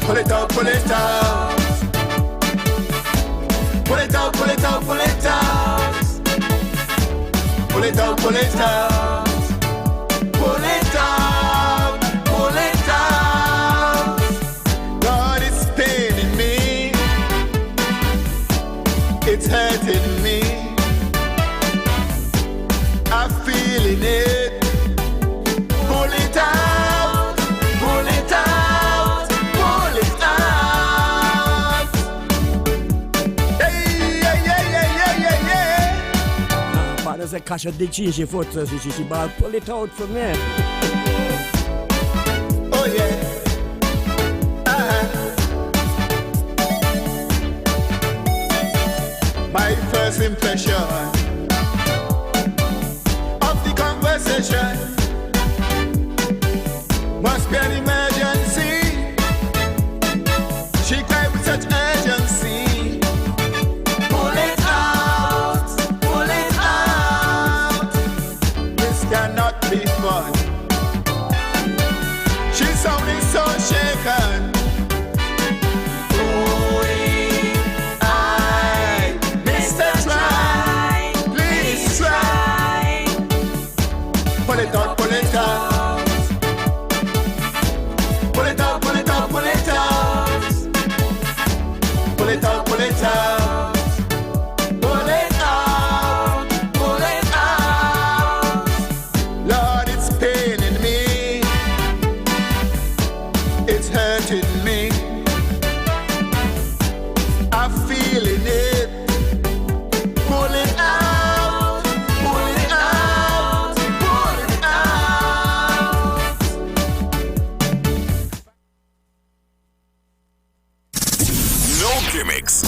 Pull it out, pull it out. Pull it out, pull it out, pull it out. Pull it out, pull it out. Pull it out, pull it out. God, it's paining me. It's hurting me. I'm feeling it. Pull it out, pull it out, pull it out. Hey, yeah, yeah, yeah, yeah, yeah, yeah. Partner said, Kasha did she foot, so she ball, pull it out from me. Oh yeah. My first impression of the conversation must be an emergency. She cried with such urgency. Pull it out, pull it out. This cannot be fun. She sounding so shaken. Mr. Try, please try. Pull it out, pull it out. Pull it out, pull it out, pull it out. Pull it out, pull it out. Pull it out, pull it out. Lord, it's paining me. It's hurting me. I'm feeling it. Pull it out, pull it out, pull it out. No gimmicks,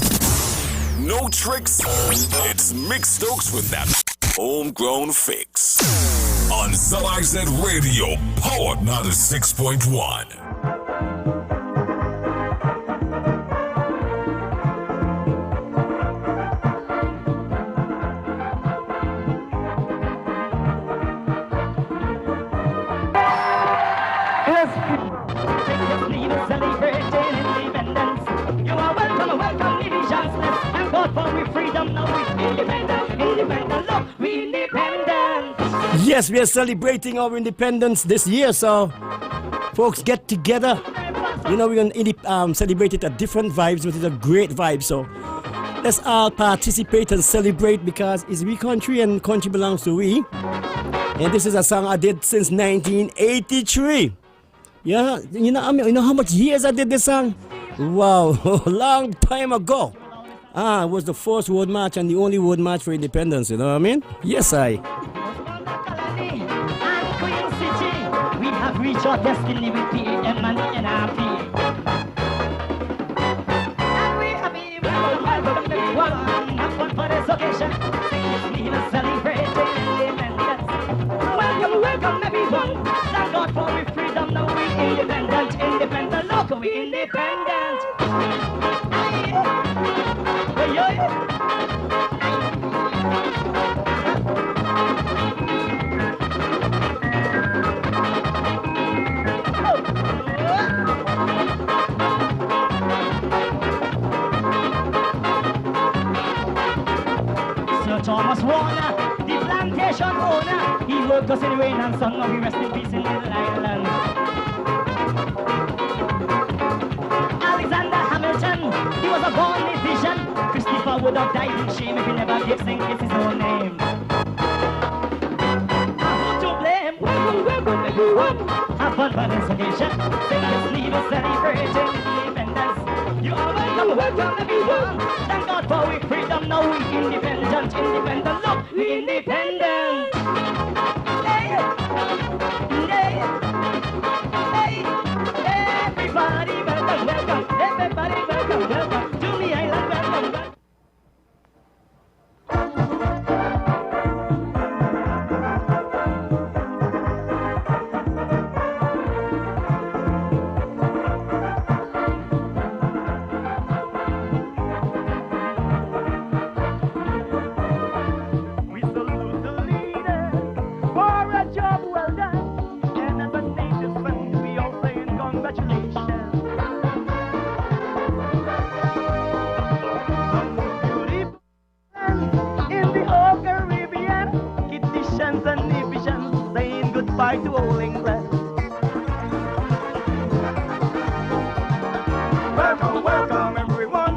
no tricks. It's Mick Stokes with that homegrown fix on ZIZ Radio, powered 96.1. Yes, we are celebrating our independence this year, so folks get together. You know, we're going to celebrate it at different vibes, which is a great vibe. So let's all participate and celebrate because it's we country and country belongs to we. And this is a song I did since 1983. Yeah, you know how much years I did this song? Wow, a long time ago. It was the first road march and the only road march for independence, you know what I mean? Yes, I. We have reached our destiny with PM and the NRP. And we have been welcome everyone. Have fun for this occasion. Sing celebrating independence. Welcome, welcome everyone. Thank God for we freedom. Now we independent, independent. Look, we independent. Hey, hey. Sir Thomas Warner, the plantation owner. He worked us in rain and sun, now he rest in peace in Little Island. Alexander Hamilton, he was a born musician. Christopher would have died in shame if he never gave St. Kitts his own name. Who to blame? Welcome, everyone. Have fun for this occasion. St. Kitts Leave us celebrating independence. You are welcome, everyone. Thank God for we freedom, now we independent. Look, we independent. Hey, hey, hey, everybody welcome, everybody welcome to the island, welcome. Goodbye to old England. Welcome, welcome everyone.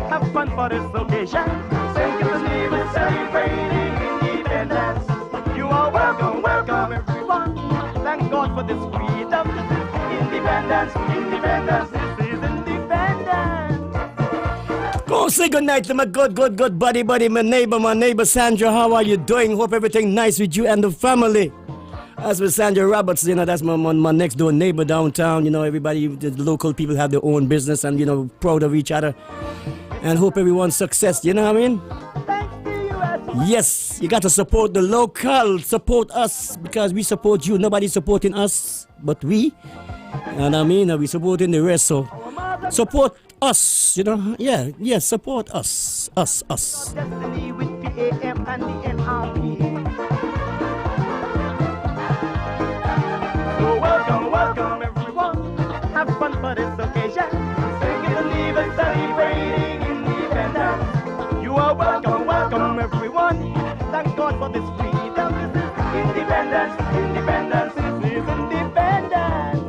Have fun for this occasion. St. Kitts Leave is celebrating independence. You are welcome, welcome everyone. Thank God for this freedom. This is independence, independence. This is independence. Go say good night to my good buddy, my neighbor Sandra. How are you doing? Hope everything nice with you and the family. As with Sandra Roberts, you know, that's my next door neighbor downtown. You know, everybody, the local people have their own business and, you know, proud of each other. And hope everyone's success, you know what I mean? Yes, you got to support the local, support us, because we support you. Nobody's supporting us but we. And I mean, we supporting the rest, so support us, you know? Yeah, support us. Destiny with PAM and the NRP. So welcome everyone. Have fun for this occasion. St. Kitts Leave is celebrating independence. You are welcome everyone. Thank God for this freedom. This is independence. This is independence.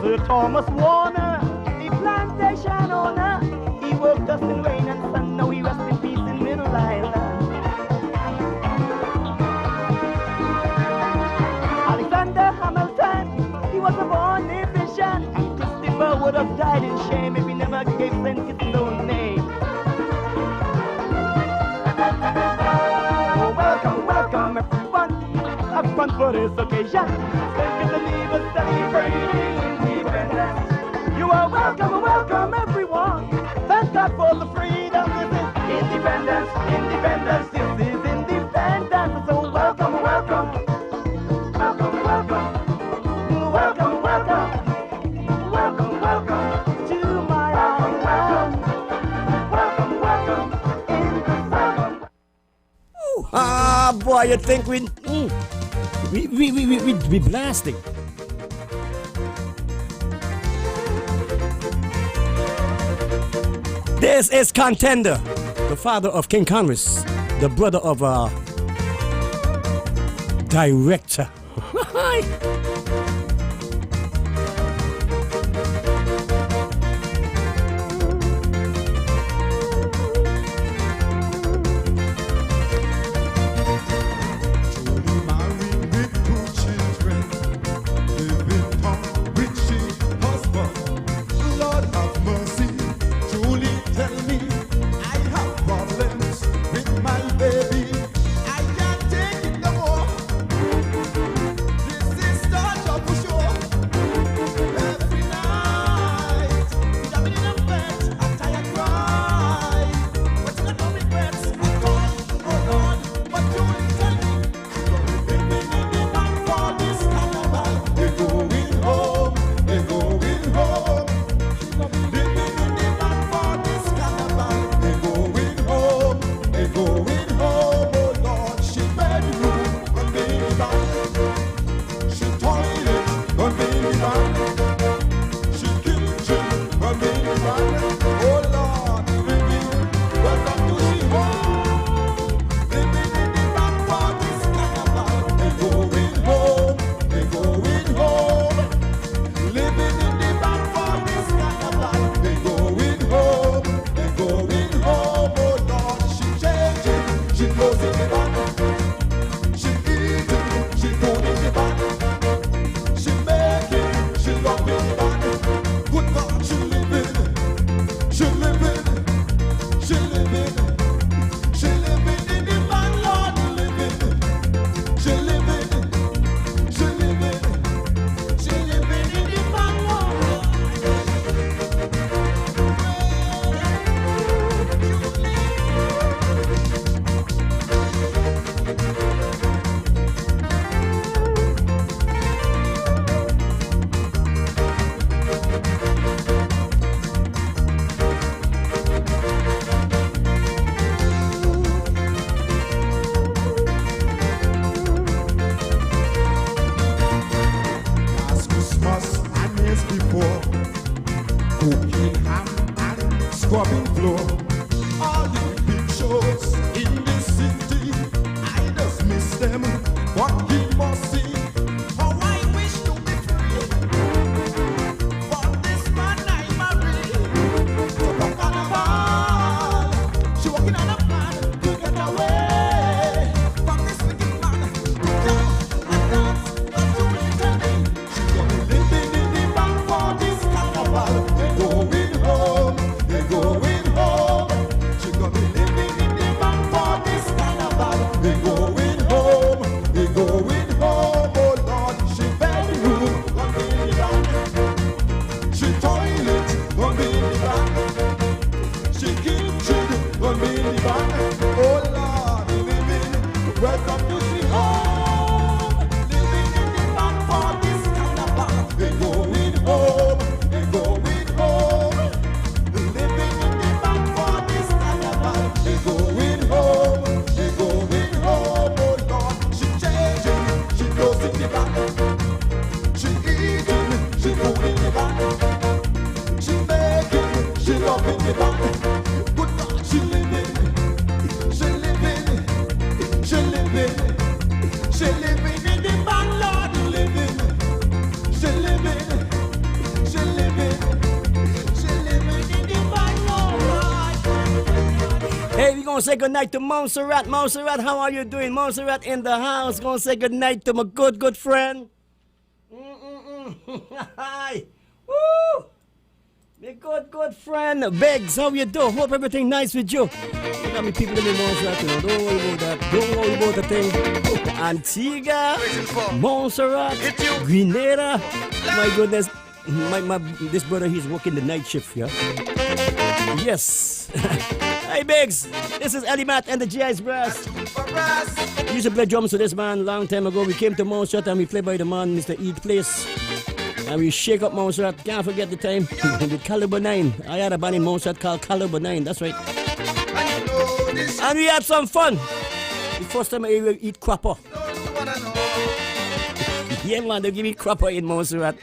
Sir Thomas Warner, the plantation owner, he worked us in rain and sun, now he rests in peace in Middle Island. Alexander Hamilton, he was a born musician. Christopher would have died in shame if he never gave St. Kitts his own name. Oh, welcome everyone, have fun for this occasion. St. Kitts Leave us celebrating independence. You are welcome everyone. Thank God for the freedom. This is independence. This is independence. So welcome to my island. Welcome in the sun. Ah, boy, you think we blasting. This is Contender, the father of King Congress, the brother of director. Baby, I can't take it no more. This is going home, oh Lord. She bedroom, gonna be in the band. She toilet, gonna be in the band. She kitchen, gonna be in the band. Oh Lord, living, welcome to she home. Living in the band for this carnival. They going home, they going home. Living in the band for this carnival. They going home, they going home. Oh Lord, she changing, she goes in the band. She eating, she going in the band. She making, she loving the band. Good God, she living, she living, she living, she living in the band, Lord, living. She living, she living, she living in the band, Lord. Last Christmas and years before, cooking ham and scrubbing floor. All the big shows in the city, I just miss them. But he must see how I wish to be free. But this man I marry, so come carnival. She walking on a plan to get away from this wicked man. She's gonna living in the bank for this carnival. They going home, they going home. She's gonna be living in the bank for this carnival. They going home, they going home. Oh Lord, she bedroom gonna be in the bank. She toilet gonna be in the bank. She kitchen gonna be in the bank. Oh Lord, living, welcome to she home. Living in the bank for this carnival. They going home, they going home. Living in the bank for this carnival. They going home, they going home. Oh Lord, she changing, she goes in the bank. She eating, she going in the bank. She making, she loving the bank. Good God, she living, she living, she living, she living in the bank, Lord, living. She living, she living, she living in the bank, Lord. Hey, we gonna say goodnight to Montserrat. Montserrat, how are you doing? Montserrat in the house. Gonna say goodnight to my good friend. Hi. Woo! My good friend. Beggs, how you do? Hope everything nice with you. You got me people in the Montserrat, you know. Don't worry about that. Don't worry about the thing. Antigua, Montserrat, Grenada. My goodness. This brother, he's working the night shift, yeah? Yes. Hey, Biggs. This is Ellie Matt and the GI's Brass. We used to play drums with this man long time ago. We came to Montserrat and we played by the man, Mr. Eat Place. And we shake up Montserrat. Can't forget the time with Caliber 9. I had a band in Montserrat called Caliber 9. That's right. And we had some fun. The first time I ever eat crapper. Yeah, man, they give me crapper in Montserrat.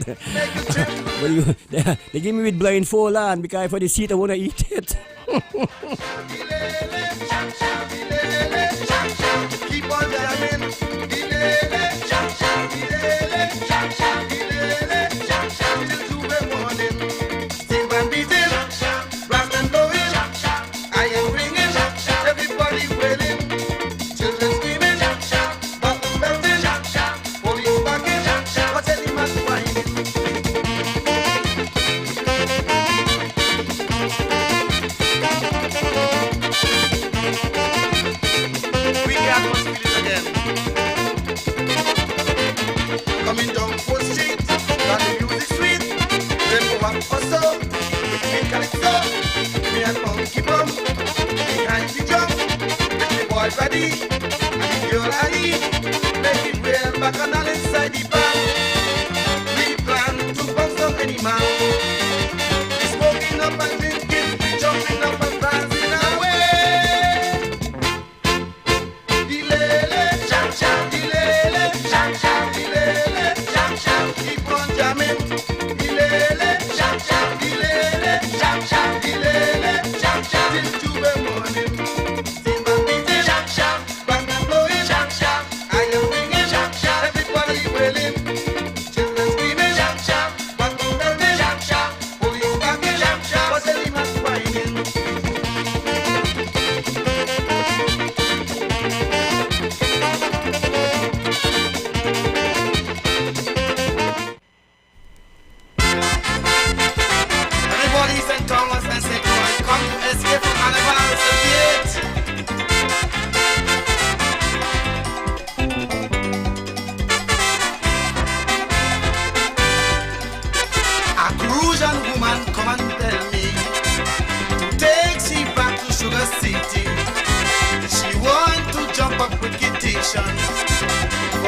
They give me with blindfold on because for the seat I want to eat it. Keep on jamming. Till the morning. Still and beating, rock and rolling. I am ringing, everybody wailing. Children screaming, buttons belting, police barking, what's any man whining? We got much feeling again. Coming down 4th Street, got the music sweet. Then go up also, with me calypso. Me and Funky Bum, behind the drum. With the boy Buddy, and the girl Ali. Make it real back and all inside the band. We plan to bust up any man. We smoking up and drinking, jumping up and dancing away.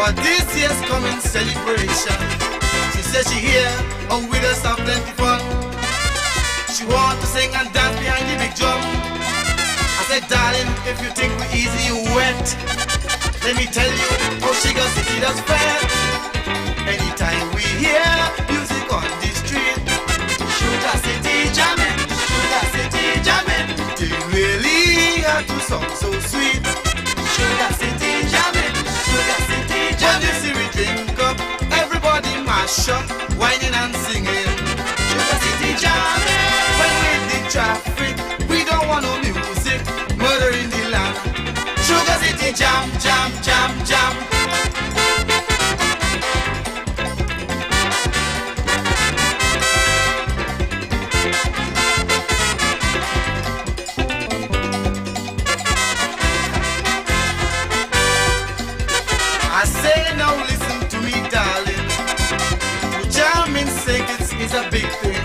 for this year's coming celebration. She said she here, with us have plenty fun. She want to sing and dance behind the big drum. I said, darling, if you think we easy, you wet. Let me tell you how Sugar City does fare. Anytime we hear music on the street, Sugar City jamming, Sugar City jamming. They really have to song so sweet. Sugar City jamming, Sugar City jamming. When you see we drink up, everybody mash up, whining and singing. Sugar City jamming. When we the traffic, we don't want no music, murder in the land. Sugar City jam, jam, jam, jam. I say now listen to me, darling. Jamming circuits is a big thing.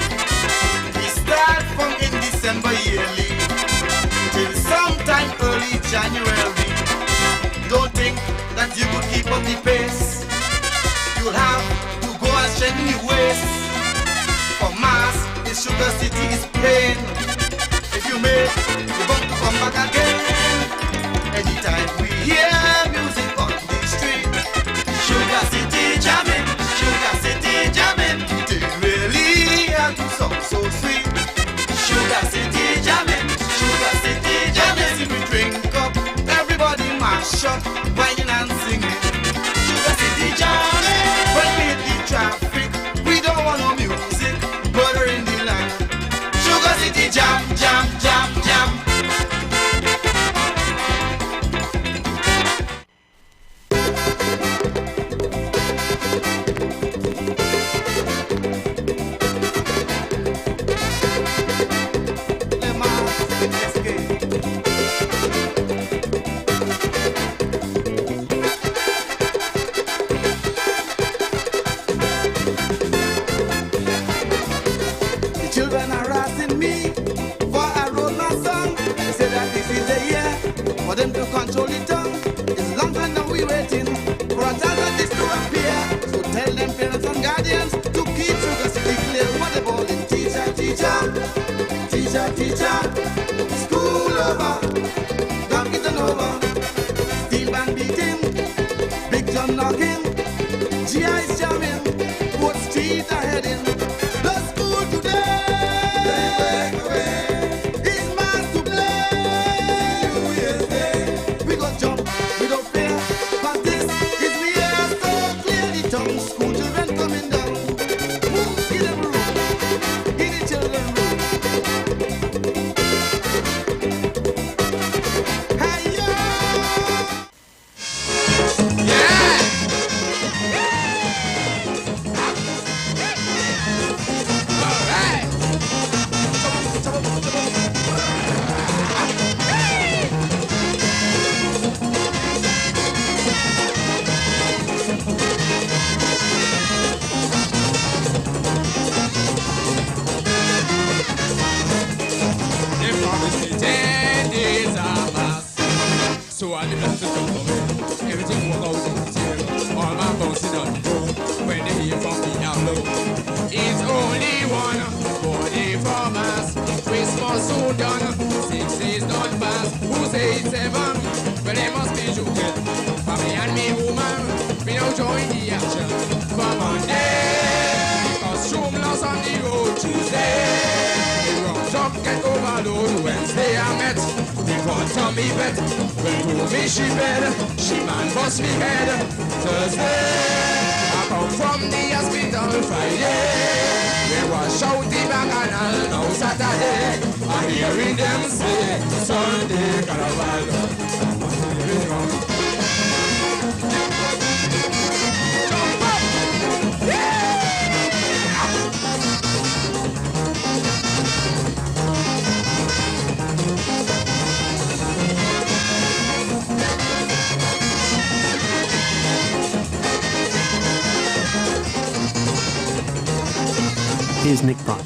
We start from in December yearly till sometime early January. Don't think that you could keep up the pace. You'll have to go and straighten your waist. For mass, the Sugar City is plain. If you make, you're going to come back again. Anytime we hear music on the street, Sugar City jamming, Sugar City jamming. They really have to song so sweet. Sugar City jamming, Sugar City jamming. See we drink up, everybody mash up, whining and singing. Sugar City jamming. When we hit the traffic, we don't want no music, murder in the land. Sugar City jam, jam, jam, jam. The children are asking me for I wrote my song. They say that this is the year for them to control the tongue. It's long time now we waiting for a child like this to appear. So tell them parents and guardians to keep Sugar City clear. What they calling teacher, teacher, teacher, teacher. School over, don't get an over. Steel band beating, big drum knocking, GI is jamming, what street are heading. The school today is mass to play. New Year's Day, we gon' jump, we don't fear, 'cause this is the year so clear. The tongue school children coming down. Move, give them room, give the children room. Hey yo! They promised me 10 days of mass. So I did not to come away. Everything was out in detail. All my bouncing on the floor. When they hear from me now low. It's only one body for mass. Christmas so done. 6 days done fast. Who say it's 7? Well, they must be joking. For me and me woman, we don't join the action. For Monday, costume lost on the road. Tuesday, Jump get overload. Wednesday I met the quantum me bet. When to me she bed, she man bust me head. Thursday I come from the hospital. Friday they wash out the bacchanal. Now Saturday I hearing them say Sunday Carnival. Jump up, yeah. Here's Nick Pratt.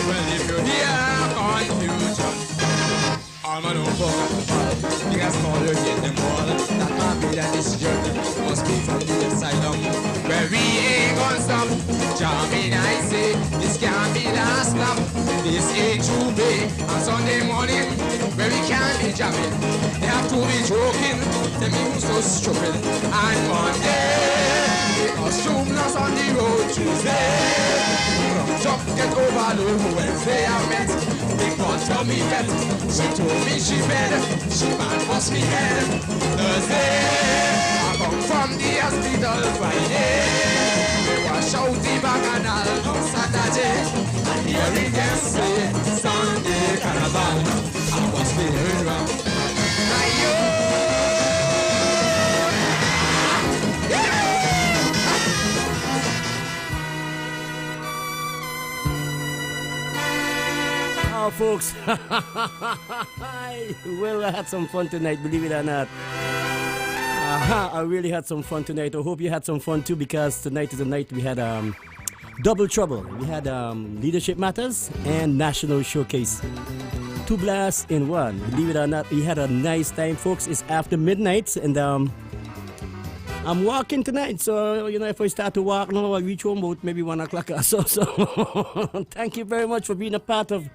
Well, if you hear confusion, all jam and don't forget the ball. Niggas call you get them all. That man be that this journey must be from the asylum. Where we ain't gonna stop. Jamming I say, this can't be last stop. This ain't too big. On Sunday morning, where we can't be jamming. They have to be joking. The music's so stupid. And Monday, they assume us on the road. Tuesday, from Chuck get over the Wednesday I met. Big one tell me that. She told me she bad. She man bust me head. Thursday, I come from the hospital Friday. They wash out the bacchanal on Saturday. And hearing them say Sunday Carnival. I was feeling wrong. Oh, folks, well, I had some fun tonight, believe it or not. I really had some fun tonight. I hope you had some fun too, because tonight is the night we had double trouble. We had Leadership Matters and National Showcase. 2 blasts in one. Believe it or not, we had a nice time, folks. It's after midnight, and I'm walking tonight, so if I start to walk now, I'll reach home about maybe 1 o'clock or so. So thank you very much for being a part of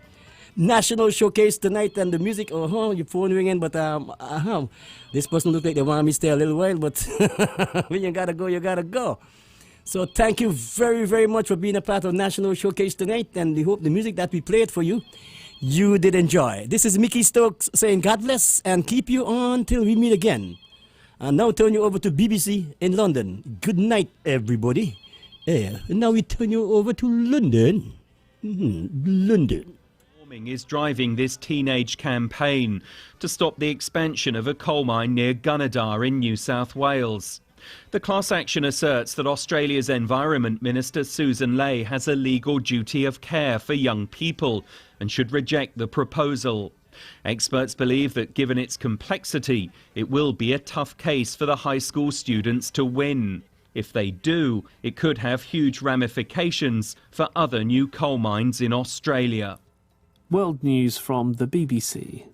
National Showcase tonight. And the music, your phone ringing, but this person look like they want me to stay a little while, but when you gotta go, you gotta go. So thank you very, very much for being a part of National Showcase tonight, and we hope the music that we played for you, you did enjoy. This is Mickey Stokes saying God bless and keep you on till we meet again. And now turn you over to BBC in London. Good night, everybody. And now we turn you over to London. London is driving this teenage campaign to stop the expansion of a coal mine near Gunnedah in New South Wales. The class action asserts that Australia's Environment Minister Susan Ley has a legal duty of care for young people and should reject the proposal. Experts believe that given its complexity, it will be a tough case for the high school students to win. If they do, it could have huge ramifications for other new coal mines in Australia. World news from the BBC.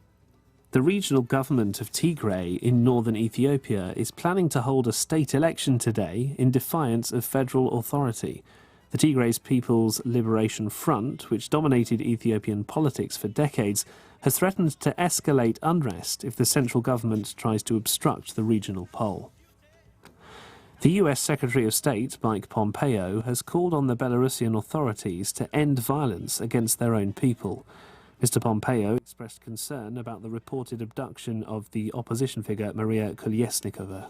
The regional government of Tigray in northern Ethiopia is planning to hold a state election today in defiance of federal authority. The Tigray's People's Liberation Front, which dominated Ethiopian politics for decades, has threatened to escalate unrest if the central government tries to obstruct the regional poll. The US Secretary of State, Mike Pompeo, has called on the Belarusian authorities to end violence against their own people. Mr. Pompeo expressed concern about the reported abduction of the opposition figure Maria Kolesnikova.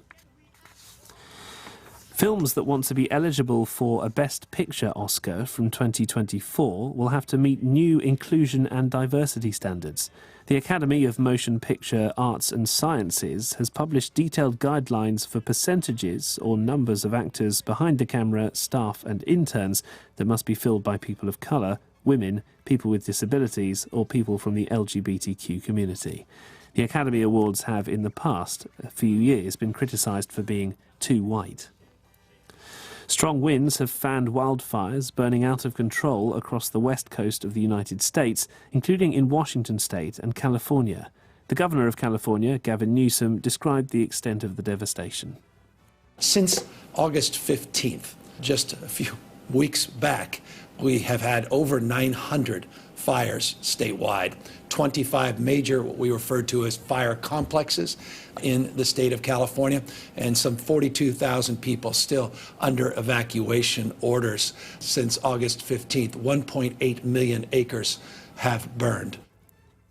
Films that want to be eligible for a Best Picture Oscar from 2024 will have to meet new inclusion and diversity standards. The Academy of Motion Picture Arts and Sciences has published detailed guidelines for percentages or numbers of actors behind the camera, staff and interns that must be filled by people of colour, women, people with disabilities or people from the LGBTQ community. The Academy Awards have in the past few years been criticised for being too white. Strong winds have fanned wildfires burning out of control across the west coast of the United States, including in Washington state and California. The governor of California, Gavin Newsom, described the extent of the devastation. Since August 15th, just a few weeks back, we have had over 900 fires statewide, 25 major, what we refer to as fire complexes in the state of California, and some 42,000 people still under evacuation orders. Since August 15th, 1.8 million acres have burned.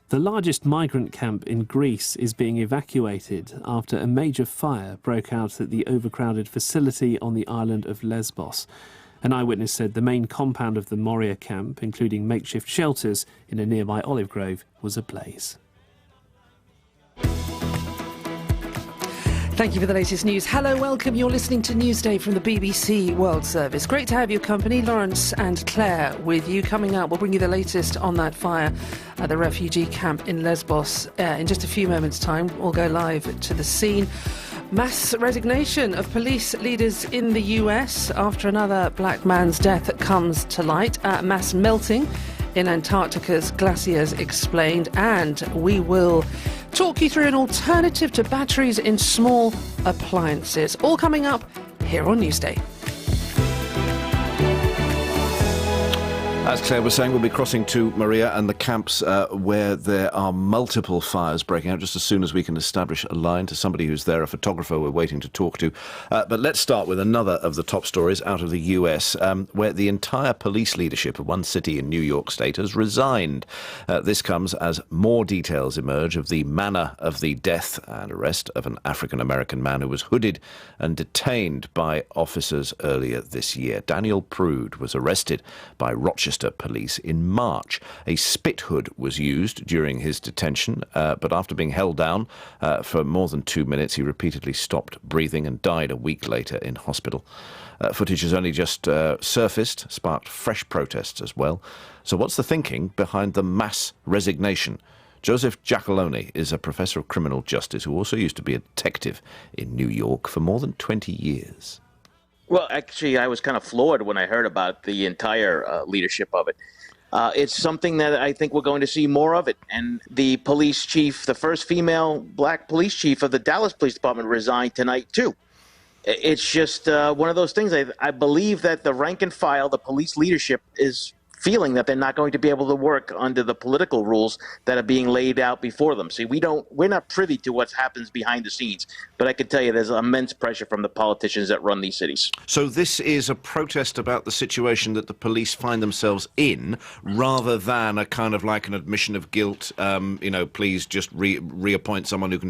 The largest migrant camp in Greece is being evacuated after a major fire broke out at the overcrowded facility on the island of Lesbos. An eyewitness said the main compound of the Moria camp, including makeshift shelters in a nearby olive grove, was ablaze. Thank you for the latest news. Hello, welcome. You're listening to Newsday from the BBC World Service. Great to have your company. Lawrence and Claire with you. Coming up, we'll bring you the latest on that fire at the refugee camp in Lesbos. In just a few moments' time, we'll go live to the scene. Mass resignation of police leaders in the US after another black man's death comes to light. Mass melting in Antarctica's glaciers explained, and we will talk you through an alternative to batteries in small appliances. All coming up here on Newsday. As Claire was saying, we'll be crossing to Maria and the camps where there are multiple fires breaking out just as soon as we can establish a line to somebody who's there, a photographer we're waiting to talk to. But let's start with another of the top stories out of the US, where the entire police leadership of one city in New York State has resigned. This comes as more details emerge of the manner of the death and arrest of an African-American man who was hooded and detained by officers earlier this year. Daniel Prude was arrested by Rochester police in March. A spit hood was used during his detention, but after being held down for more than 2 minutes, he repeatedly stopped breathing and died a week later in hospital. Footage has only just surfaced, sparked fresh protests as well. So what's the thinking behind the mass resignation? Joseph Giacalone is a professor of criminal justice who also used to be a detective in New York for more than 20 years. Well, actually, I was kind of floored when I heard about the entire leadership of it. It's something that I think we're going to see more of it. And the police chief, the first female black police chief of the Dallas Police Department, resigned tonight, too. It's just one of those things. I believe that the rank and file, the police leadership, is feeling that they're not going to be able to work under the political rules that are being laid out before them. See, we're not privy to what happens behind the scenes, but I can tell you there's immense pressure from the politicians that run these cities. So this is a protest about the situation that the police find themselves in, rather than a kind of like an admission of guilt, please just reappoint someone who can do